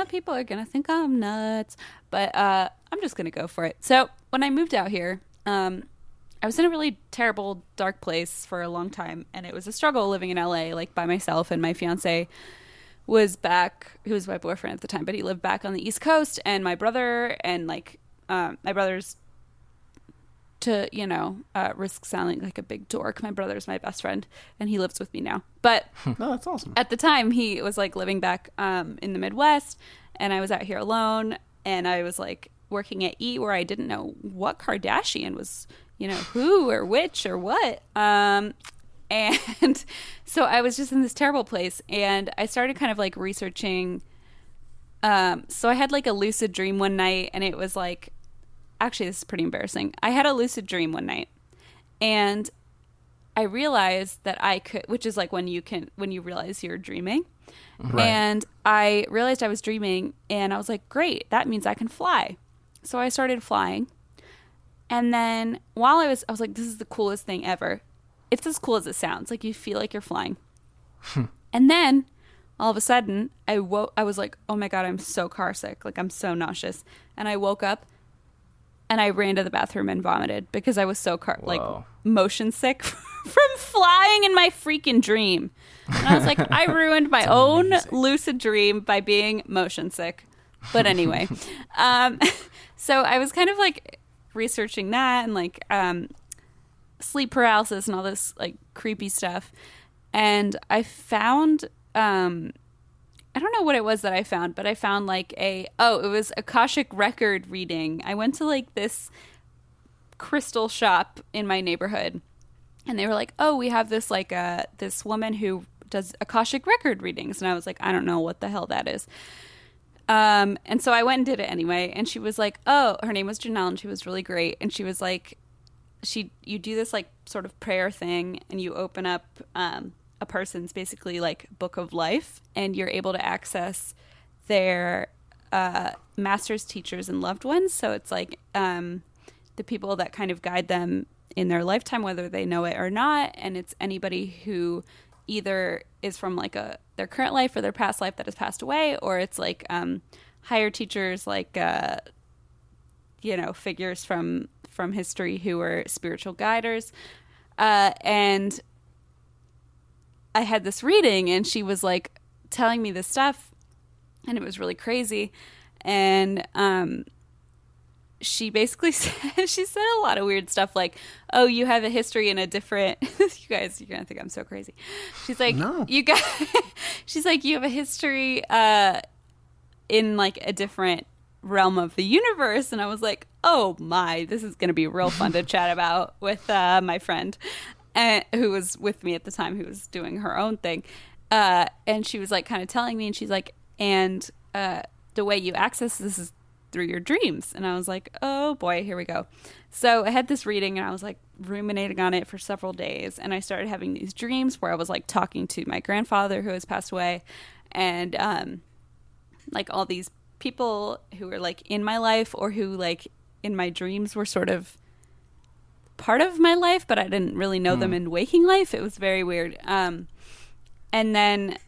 people are going to think I'm nuts. But I'm just going to go for it. So when I moved out here, I was in a really terrible, dark place for a long time. And it was a struggle living in LA, like by myself. And my fiance was back, he was my boyfriend at the time, but he lived back on the East Coast. And my brother and like my brother's to, risk sounding like a big dork, my brother's my best friend, and he lives with me now. But No, that's awesome. at the time, he was like living back in the Midwest, and I was out here alone, and I was like working at E, where I didn't know what Kardashian was, who or which or what. And so I was just in this terrible place, and I started kind of like researching. So I had like a lucid dream one night, and it was like, actually, this is pretty embarrassing. I had a lucid dream one night, and I realized that I could, which is like when you realize you're dreaming. Right. And I realized I was dreaming, and I was like, great, that means I can fly. So I started flying. And then while I was like, this is the coolest thing ever. It's as cool as it sounds. Like, you feel like you're flying. And then all of a sudden I was like, oh my God, I'm so car sick. Like, I'm so nauseous. And I woke up and I ran to the bathroom and vomited because I was so motion sick from flying in my freaking dream. And I was like, I ruined my own lucid dream by being motion sick. But anyway, so I was kind of like researching that and like sleep paralysis and all this like creepy stuff. And I found, I don't know what it was that I found, but I found like it was Akashic record reading. I went to like this crystal shop in my neighborhood, and they were like, oh, we have this like this woman who does Akashic record readings. And I was like, I don't know what the hell that is. And so I went and did it anyway. And she was like, oh, her name was Janelle, and she was really great. And she was like, you do this like sort of prayer thing, and you open up a person's basically like book of life, and you're able to access their masters, teachers, and loved ones. So it's like the people that kind of guide them in their lifetime, whether they know it or not. And it's anybody who either is from like their current life or their past life that has passed away, or it's like higher teachers, like figures from history who are spiritual guiders. And I had this reading, and she was like telling me this stuff, and it was really crazy. And she basically she said a lot of weird stuff, like, oh, you have a history in a different you guys, you're gonna think I'm so crazy. She's like, no. She's like, you have a history in like a different realm of the universe. And I was like, oh my, this is gonna be real fun to chat about with my friend who was with me at the time, who was doing her own thing. And she was like kind of telling me, and she's like, and the way you access this is through your dreams. And I was like, oh boy, here we go. So I had this reading, and I was like ruminating on it for several days. And I started having these dreams where I was like talking to my grandfather who has passed away, and like all these people who were like in my life, or who like in my dreams were sort of part of my life, but I didn't really know them in waking life. It was very weird. And then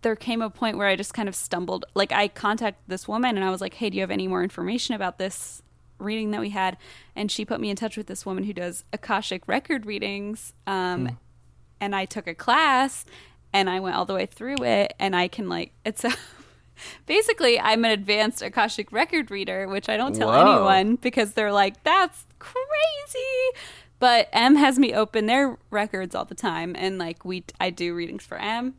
there came a point where I just kind of stumbled. Like, I contacted this woman, and I was like, hey, do you have any more information about this reading that we had? And she put me in touch with this woman who does Akashic record readings. And I took a class, and I went all the way through it, and I can like, it's a basically I'm an advanced Akashic record reader, which I don't tell anyone because they're like, that's crazy. But M has me open their records all the time, and like I do readings for M,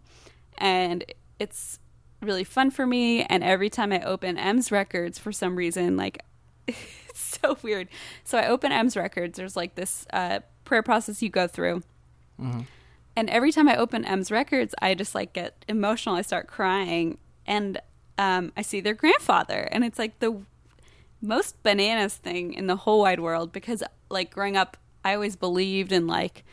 and it's really fun for me. And every time I open M's records, for some reason, like it's so weird. So I open M's records. There's like this prayer process you go through. Mm-hmm. And every time I open M's records, I just like get emotional. I start crying, and I see their grandfather, and it's like the most bananas thing in the whole wide world, because like growing up, I always believed in like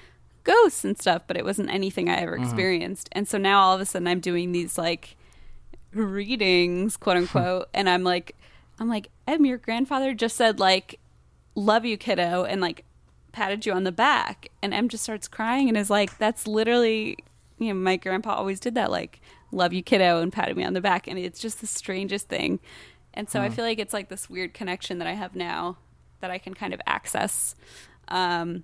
ghosts and stuff, but it wasn't anything I ever experienced. And so now all of a sudden I'm doing these like readings, quote unquote, and I'm like, Em, your grandfather just said like, love you, kiddo, and like patted you on the back. And Em just starts crying and is like, that's literally, my grandpa always did that, like, love you, kiddo, and patted me on the back. And it's just the strangest thing. And so I feel like it's like this weird connection that I have now that I can kind of access. And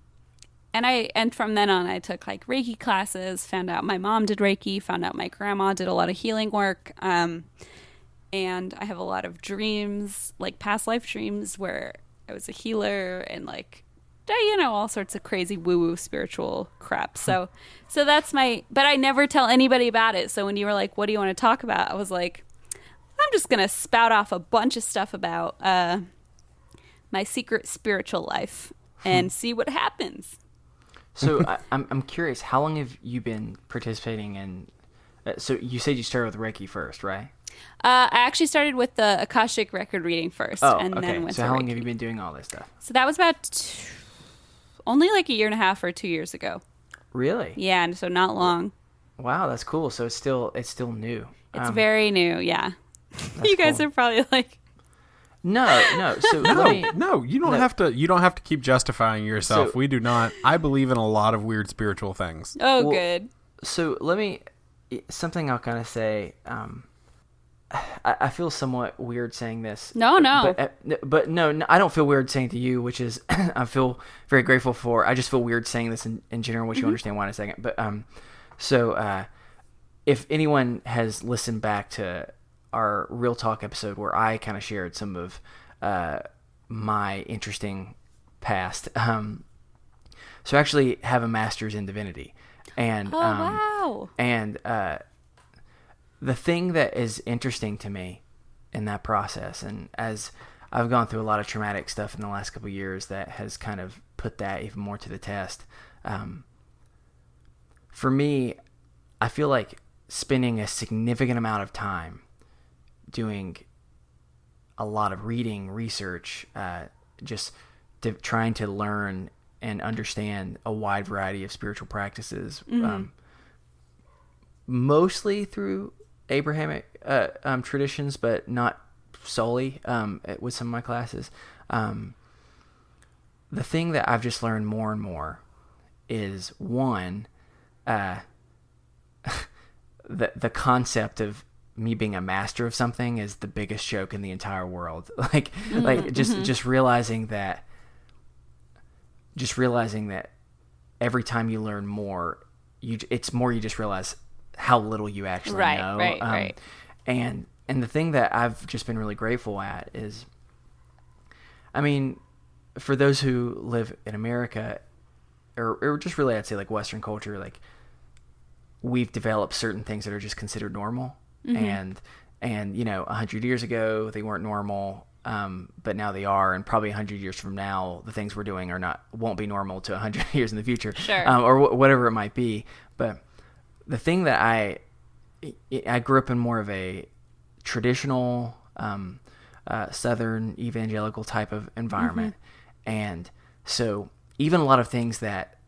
from then on, I took like Reiki classes, found out my mom did Reiki, found out my grandma did a lot of healing work. And I have a lot of dreams, like past life dreams, where I was a healer and like, all sorts of crazy woo-woo spiritual crap. So that's but I never tell anybody about it. So when you were like, what do you want to talk about? I was like, I'm just going to spout off a bunch of stuff about my secret spiritual life and see what happens. So I'm curious, how long have you been participating in? So you said you started with Reiki first, right? I actually started with the Akashic record reading first, and okay. then went so to how long Reiki. have you been doing all this stuff? So that was about only like a year and a half or 2 years ago. Really? Yeah, and so not long. Wow, that's cool. So it's still new. It's very new. Yeah, you guys cool. are probably like, no. So No, you don't have to. You don't have to keep justifying yourself. So- We do not. I believe in a lot of weird spiritual things. oh, Well, good. So something I'll kind of say. I feel somewhat weird saying this. No. But no, I don't feel weird saying it to you, which is I feel very grateful for. I just feel weird saying this in general, which you understand why in a second. But so if anyone has listened back to our Real Talk episode where I kind of shared some of my interesting past, so I actually have a master's in divinity, and Wow. and the thing that is interesting to me in that process, and as I've gone through a lot of traumatic stuff in the last couple of years that has kind of put that even more to the test. For me, I feel like spending a significant amount of time doing a lot of reading, research, just trying to learn and understand a wide variety of spiritual practices, mostly through Abrahamic traditions, but not solely with some of my classes. The thing that I've just learned more and more is one, the concept of me being a master of something is the biggest joke in the entire world. Just realizing that every time you learn more, you just realize how little you actually know. Right. And the thing that I've just been really grateful at is, I mean, for those who live in America, or just really I'd say like Western culture, like we've developed certain things that are just considered normal. And 100 years ago they weren't normal, but now they are, and probably 100 years from now the things we're doing won't be normal to 100 years in the future. Sure. Or whatever it might be. But the thing that I grew up in more of a traditional Southern evangelical type of environment, and so even a lot of things that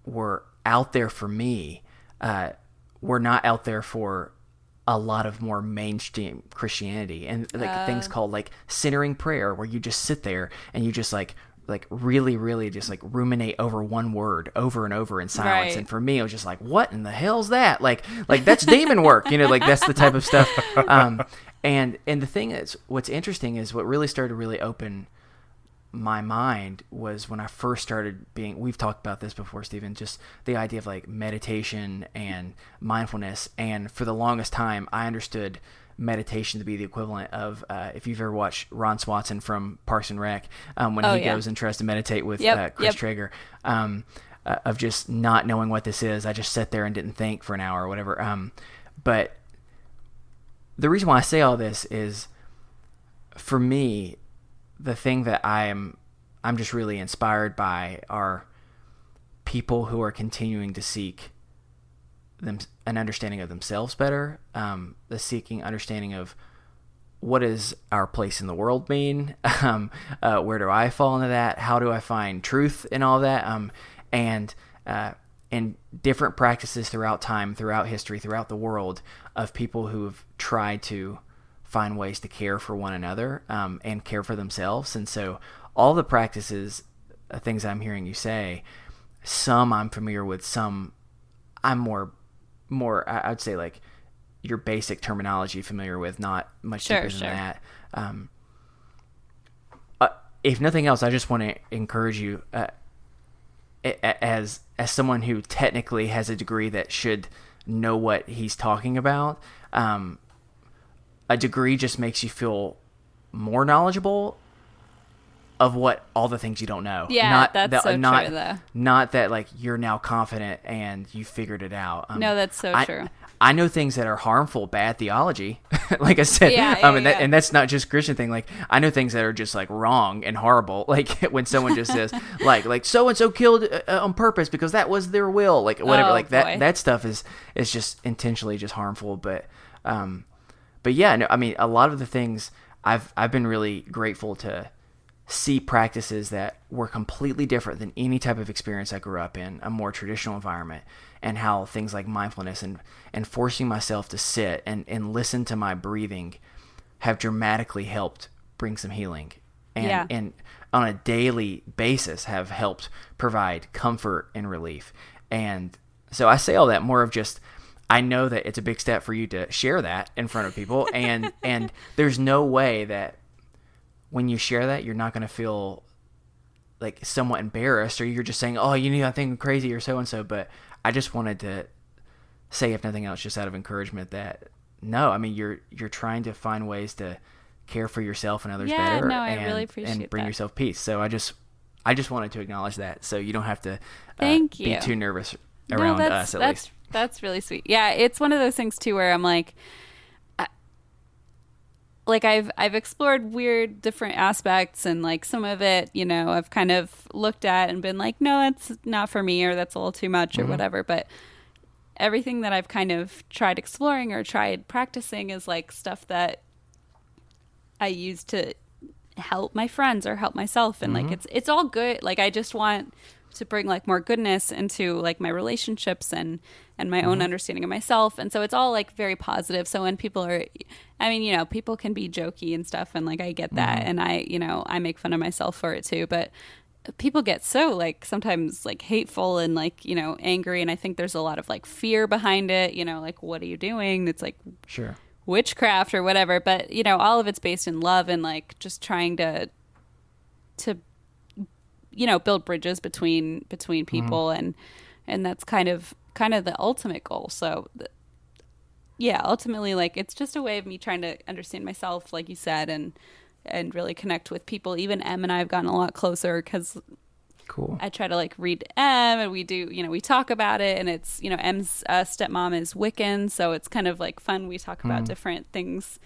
were out there for me were not out there for a lot of more mainstream Christianity, and like things called like centering prayer, where you just sit there and you just like really, really just like ruminate over one word over and over in silence. Right. And for me, it was just like, what in the hell's that? Like that's demon work, like that's the type of stuff. And the thing is, what's interesting is what really started to really open my mind was when I first started we've talked about this before, Stephen, just the idea of like meditation and mindfulness. And for the longest time, I understood meditation to be the equivalent of, if you've ever watched Ron Swanson from Parks and Rec, when he goes and tries to meditate with Chris Traeger, of just not knowing what this is. I just sat there and didn't think for an hour or whatever. But the reason why I say all this is, for me, the thing that I'm just really inspired by are people who are continuing to seek an understanding of themselves better, the seeking understanding of what does our place in the world mean, where do I fall into that, how do I find truth in all that, and different practices throughout time, throughout history, throughout the world, of people who have tried to find ways to care for one another, and care for themselves. And so all the practices, things I'm hearing you say, some I'm familiar with, some I'm more I'd say like your basic terminology familiar with, not much deeper than that. If nothing else, I just want to encourage you, as someone who technically has a degree that should know what he's talking about, a degree just makes you feel more knowledgeable of what all the things you don't know. Yeah, that's so not, true, though. Not that like you're now confident and you figured it out. No, that's so true. I know things that are harmful, bad theology. Like I said, and that's not just Christian thing. Like I know things that are just like wrong and horrible. Like when someone just says like so and so killed on purpose because that was their will. Like whatever. That stuff is just intentionally just harmful. But yeah, no, I mean a lot of the things I've been really grateful to see practices that were completely different than any type of experience I grew up in, a more traditional environment, and how things like mindfulness and forcing myself to sit and listen to my breathing have dramatically helped bring some healing. And on a daily basis have helped provide comfort and relief. And so I say all that more of just, I know that it's a big step for you to share that in front of people. And there's no way that when you share that, you're not going to feel like somewhat embarrassed, or you're just saying, oh, you know, I think I'm crazy or so-and-so. But I just wanted to say, if nothing else, just out of encouragement that no, I mean, you're trying to find ways to care for yourself and others better. No, I really appreciate and bring that. yourself peace. So I just wanted to acknowledge that, so you don't have to Thank you. be too nervous around us at least. That's really sweet. Yeah, it's one of those things too where I'm like I've explored weird different aspects, and like some of it, you know, I've kind of looked at and been like, no, that's not for me, or that's a little too much, or whatever. But everything that I've kind of tried exploring or tried practicing is like stuff that I use to help my friends or help myself, and like it's all good. Like I just want to bring like more goodness into like my relationships and my own understanding of myself. And so it's all like very positive. So when people are, I mean, you know, people can be jokey and stuff, and like I get that, and I, you know, I make fun of myself for it too, but people get so like sometimes like hateful and like, you know, angry, and I think there's a lot of like fear behind it, you know, like what are you doing? It's like Sure. witchcraft or whatever, but you know, all of it's based in love and like just trying to you know, build bridges between people, and that's kind of the ultimate goal. So yeah, ultimately, like it's just a way of me trying to understand myself, like you said, and really connect with people. Even Em and I have gotten a lot closer because Cool. I try to like read Em, and we do, you know, we talk about it, and it's, you know, Em's stepmom is Wiccan, so it's kind of like fun. We talk about different things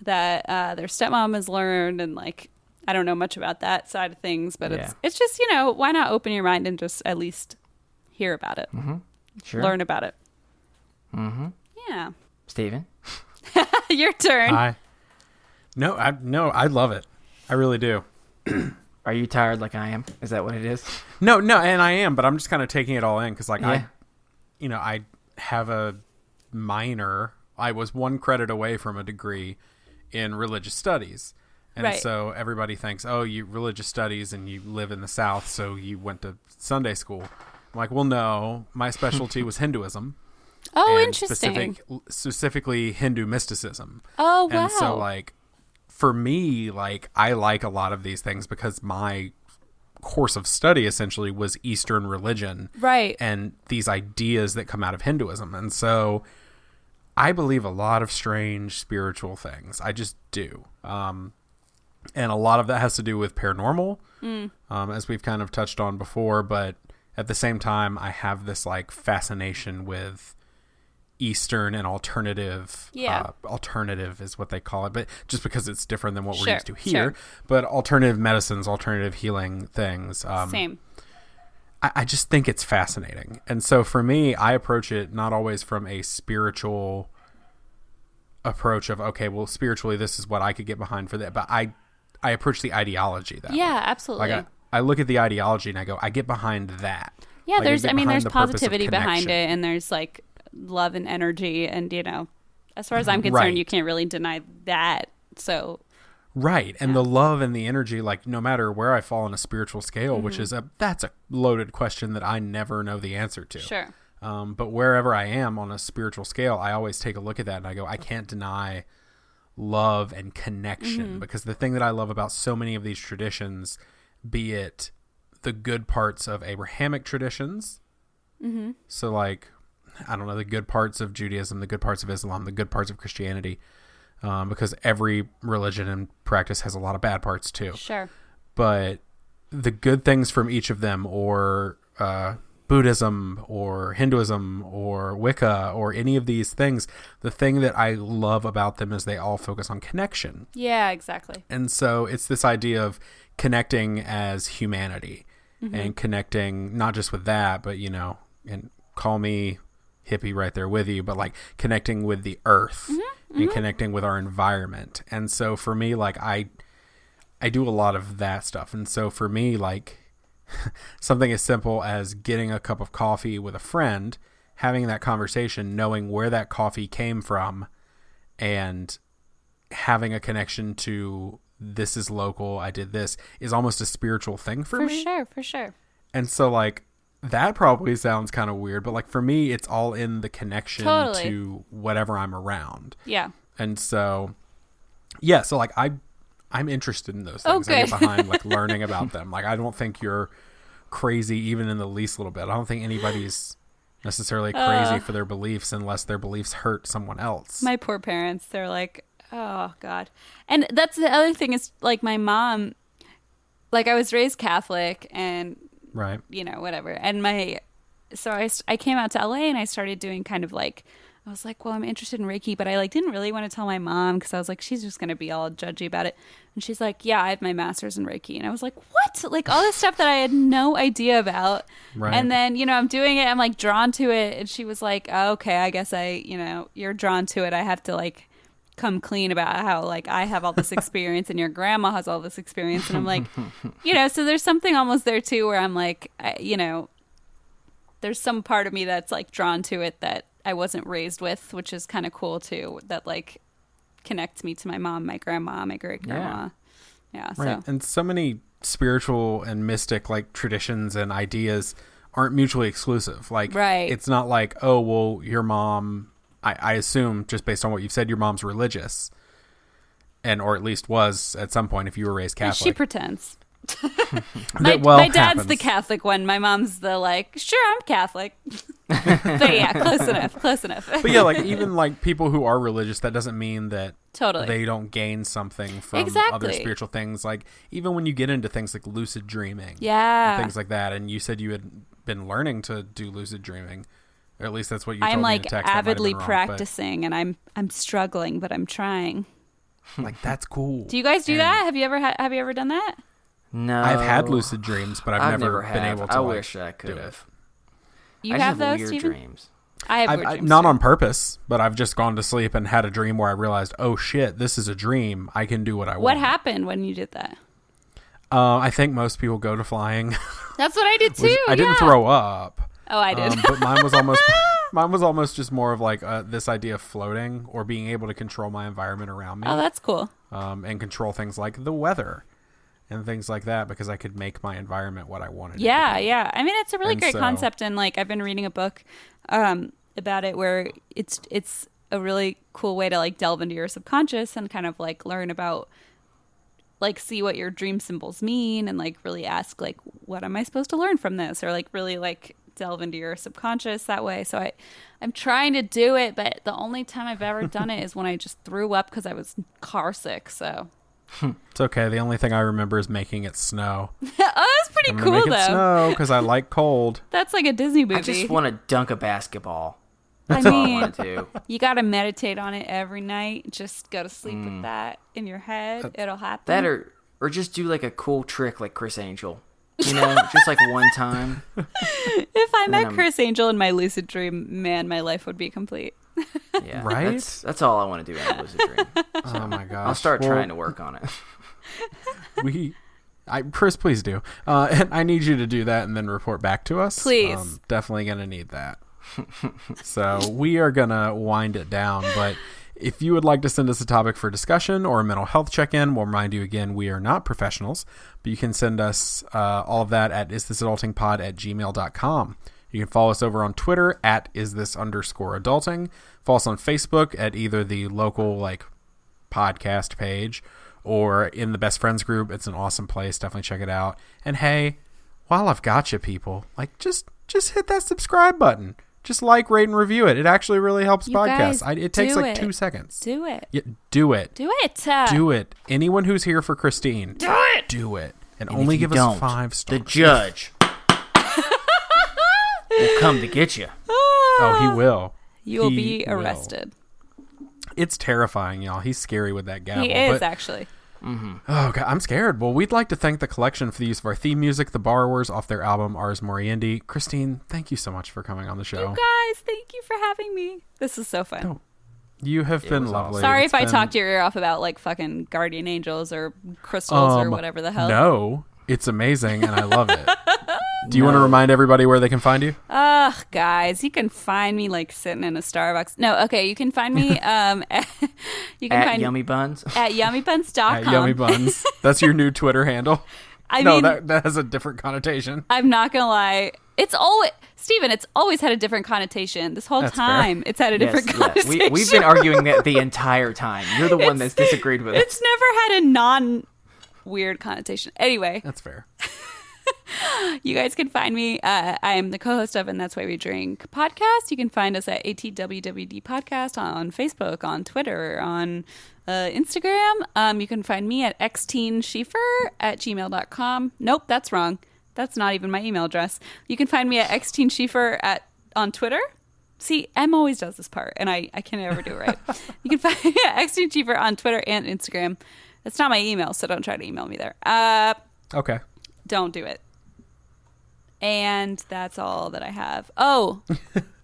that their stepmom has learned, and like I don't know much about that side of things, but it's just, you know, why not open your mind and just at least hear about it, Sure. learn about it. Yeah. Steven? Your turn. I love it. I really do. Are you tired like I am? Is that what it is? No, and I am, but I'm just kind of taking it all in because, like, Yeah. I have a minor. I was 1 credit away from a degree in religious studies, and Right. so everybody thinks, oh, you religious studies and you live in the South, so you went to Sunday school. I'm like, well, no, my specialty was Hinduism. Oh, and interesting. Specifically Hindu mysticism. Oh, wow. And so, like, for me, like, I like a lot of these things because my course of study essentially was Eastern religion. Right. And these ideas that come out of Hinduism. And so I believe a lot of strange spiritual things. I just do. And a lot of that has to do with paranormal, as we've kind of touched on before. But at the same time, I have this, like, fascination with Eastern and alternative. Alternative is what they call it, but just because it's different than what we're used to here. But alternative medicines, alternative healing things. Same. I just think it's fascinating. And so for me, I approach it not always from a spiritual approach of, okay, well, spiritually, this is what I could get behind for that. But I approach the ideology that way. Absolutely. Like I look at the ideology and I go, I get behind that. Yeah, Like, there's the positivity behind connection. it, and there's like love and energy, and you know, as far as I'm concerned, Right. you can't really deny that. So Right. And the love and the energy, like, no matter where I fall on a spiritual scale, which is that's a loaded question that I never know the answer to. Sure. But wherever I am on a spiritual scale, I always take a look at that and I go, I can't deny love and connection, because the thing that I love about so many of these traditions, be it the good parts of Abrahamic traditions, so like, I don't know, the good parts of Judaism, the good parts of Islam, the good parts of Christianity, because every religion and practice has a lot of bad parts too. Sure. but the good things from each of them, or Buddhism or Hinduism or Wicca or any of these things, the thing that I love about them is they all focus on connection. Yeah, exactly. And so it's this idea of connecting as humanity, and connecting not just with that, but, you know, and call me hippie right there with you, but like connecting with the earth and connecting with our environment. And so for me, like I do a lot of that stuff. And so for me, like something as simple as getting a cup of coffee with a friend, having that conversation, knowing where that coffee came from, and having a connection to this is local, I did this, is almost a spiritual thing for me. For sure. And so like that probably sounds kind of weird, but like for me, it's all in the connection to whatever I'm around. Yeah. And so, yeah, so like I'm interested in those things. Okay. I get behind like learning about them. Like I don't think you're crazy even in the least little bit. I don't think anybody's necessarily crazy for their beliefs unless their beliefs hurt someone else. My poor parents, they're like, oh God. And that's the other thing is like my mom, like I was raised Catholic and, right, you know, whatever. And I came out to LA and I started doing kind of like, I was like, well, I'm interested in Reiki, but I like didn't really want to tell my mom because I was like, she's just going to be all judgy about it. And she's like, yeah, I have my master's in Reiki. And I was like, what? Like all this stuff that I had no idea about. Right. And then, you know, I'm doing it. I'm like drawn to it. And she was like, oh, okay, I guess you're drawn to it. I have to like come clean about how like I have all this experience and your grandma has all this experience. And I'm like, you know, so there's something almost there too where I'm like, you know, there's some part of me that's like drawn to it that I wasn't raised with, which is kind of cool too, that like connects me to my mom, my grandma, my great grandma. Yeah. Right. And so many spiritual and mystic like traditions and ideas aren't mutually exclusive. Like, right. It's not like, oh, well, your mom, I assume just based on what you've said, your mom's religious, or at least was at some point if you were raised Catholic. She pretends. my dad's happens. the Catholic one. My mom's the like, sure, I'm Catholic. But yeah, close enough. But yeah, like even like people who are religious, that doesn't mean that totally they don't gain something from other spiritual things. Like even when you get into things like lucid dreaming, and things like that, and you said you had been learning to do lucid dreaming, or at least that's what you told I'm me like in text. avidly That might have been wrong, practicing, and I'm struggling, but I'm trying. Like that's cool. Do you guys do that? Have you ever done that? No, I've had lucid dreams, but I've never been able to. I wish I could have. You I have just those, weird Steven? dreams. I have weird dreams not too. on purpose, but I've just gone to sleep and had a dream where I realized, oh shit, this is a dream. I can do what I want. What happened when you did that? I think most people go to flying. That's what I did too. I didn't throw up. Oh, I did. But mine was almost just more of like this idea of floating or being able to control my environment around me. Oh, that's cool. And control things like the weather and things like that because I could make my environment what I wanted. Yeah, it to be. yeah. I mean, it's a really great concept, and like I've been reading a book about it where it's a really cool way to like delve into your subconscious and kind of like learn about like see what your dream symbols mean and like really ask like what am I supposed to learn from this, or like really like delve into your subconscious that way. So I'm trying to do it, but the only time I've ever done it is when I just threw up because I was car sick. So it's okay. The only thing I remember is making it snow. Oh, that's pretty cool make though. It snow because I like cold. That's like a Disney movie. I just want to dunk a basketball. I That's all I mean, want to do. You got to meditate on it every night. Just go to sleep with that in your head. It'll happen. That or just do like a cool trick like Chris Angel. You know, just like one time. If I met Chris Angel in my lucid dream, man, my life would be complete. Yeah, right? That's all I want to do in a lucid dream. So oh my gosh. I'll start trying to work on it. Chris, please do. And I need you to do that and then report back to us. Please. Definitely going to need that. So we are going to wind it down, but if you would like to send us a topic for discussion or a mental health check-in, we'll remind you again, we are not professionals, but you can send us all of that at isthisadultingpod@gmail.com. You can follow us over on Twitter at @isthisunderscoreadulting. Follow us on Facebook at either the local like podcast page or in the Best Friends group. It's an awesome place. Definitely check it out. And hey, while I've got you people, like just hit that subscribe button. Just like, rate, and review it. It actually really helps podcasts. It takes like 2 seconds. Do it. Yeah, do it. Do it. Do it. Anyone who's here for Christine. Do it. Do it. And only give us 5 stars. The judge will come to get you. Oh, he will. You will be arrested. It's terrifying, y'all. He's scary with that gavel. He is, actually. Oh, God, I'm scared. Well, we'd like to thank the collection for the use of our theme music, The Borrowers, off their album Ars Moriendi. Christine, thank you so much for coming on the show. You guys, thank you for having me. This is so fun. You have been lovely. Sorry if I talked your ear off about like fucking guardian angels or crystals or whatever the hell. No, it's amazing and I love it. Do you want to remind everybody where they can find you? Ugh, guys, you can find me like sitting in a Starbucks. No, okay, you can find me at Yummy Buns. At yummybuns.com. At Yummy Buns. That's your new Twitter handle. I mean, that has a different connotation. I'm not gonna lie. It's always had a different connotation. This whole time, it's had a different connotation. We've been arguing that the entire time. You're the one that's disagreed with it. It's never had a non-weird connotation. Anyway. That's fair. You guys can find me. I am the co-host of And That's Why We Drink podcast. You can find us at ATWWD podcast on Facebook, on Twitter, on Instagram. You can find me at xteenschiefer@gmail.com. Nope, that's wrong. That's not even my email address. You can find me at xteenschiefer on Twitter. See, Em always does this part, and I can never do it right. You can find me at xteenschiefer on Twitter and Instagram. That's not my email, so don't try to email me there. Okay. Don't do it. And that's all that I have. Oh,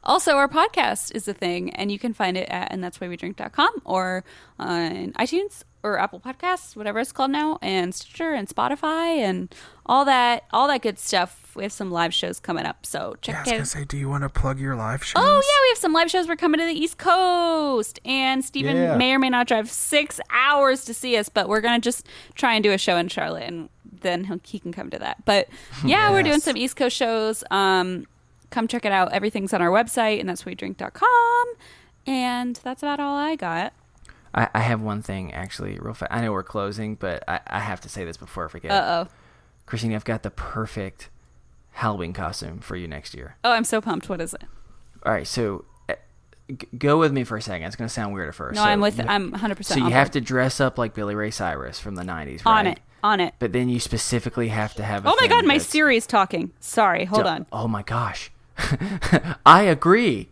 also our podcast is a thing, and you can find it at andthat'swhywedrink.com or on iTunes or Apple Podcasts, whatever it's called now, and Stitcher and Spotify and all that good stuff. We have some live shows coming up, so check it out. I was going to say, do you want to plug your live shows? Oh, yeah, we have some live shows. We're coming to the East Coast, and Steven may or may not drive 6 hours to see us, but we're going to just try and do a show in Charlotte, and then he can come to that. But yeah, We're doing some East Coast shows. Come check it out. Everything's on our website, and that's whydrink.com. And that's about all I got. I have one thing, actually, real fast. I know we're closing, but I have to say this before I forget. Uh-oh. Christine, I've got the perfect Halloween costume for you next year. Oh, I'm so pumped. What is it? All right, so go with me for a second. It's going to sound weird at first. No, I'm 100%. So you have to dress up like Billy Ray Cyrus from the 90s, right? On it. But then you specifically have to have Oh my God, my Siri's talking. Sorry, hold on. Oh my gosh. I agree.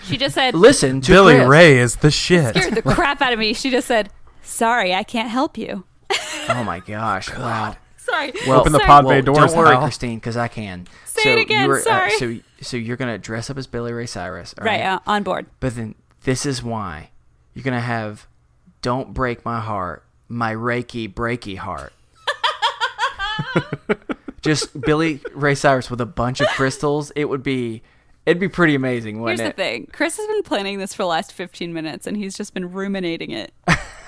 She just said, listen to Billy Chris. Ray is the shit. Scared the crap out of me. She just said, sorry, I can't help you. Oh my gosh. Wow. Sorry. Well, open the pod bay doors. Don't worry, now. Christine, because I can. Say it again, sorry. So you're going to dress up as Billy Ray Cyrus. Right, on board. But then this is why. You're going to have Don't Break My Heart, My Reiki Breaky Heart. Just Billy Ray Cyrus with a bunch of crystals. It'd be pretty amazing, wouldn't it? Here's the thing. Chris has been planning this for the last 15 minutes, and he's just been ruminating it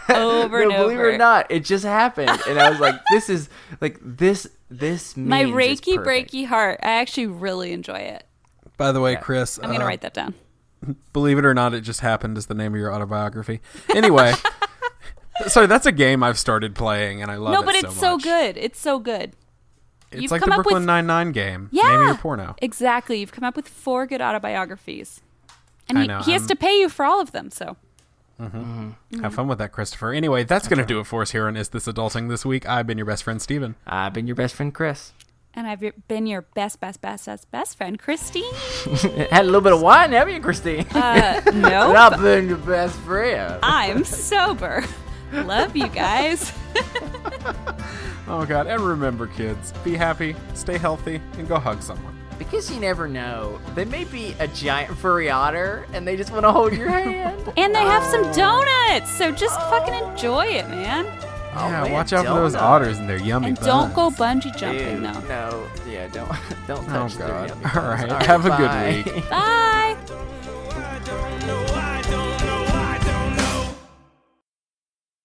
over and over. Believe it or not, it just happened. And I was like, this is, like, this means My it's Reiki perfect. Breaky Heart. I actually really enjoy it. By the way, Chris. I'm going to write that down. Believe it or not, it just happened is the name of your autobiography. Anyway. So that's a game I've started playing, and I love it so much. No, but it's so good. It's so good. It's like the Brooklyn Nine-Nine game. Yeah. Name your porno. Exactly. You've come up with 4 good autobiographies. And he has I'm to pay you for all of them, so. Have fun with that, Christopher. Anyway, that's going to do it for us here on Is This Adulting this week. I've been your best friend, Steven. I've been your best friend, Chris. And I've been your best friend, Christine. Had a little bit of wine, haven't you, Christine? No. I've been your best friend. I'm sober. Love you guys. Oh, God. And remember, kids, be happy, stay healthy, and go hug someone. Because you never know. They may be a giant furry otter, and they just want to hold your hand. And they have some donuts, so just fucking enjoy it, man. Yeah, man, watch out for those otters and their yummy And buns. don't go bungee jumping, Dude, though. No, yeah, don't touch Oh, their God. yummy All buns. right. Have a bye. good week. Bye.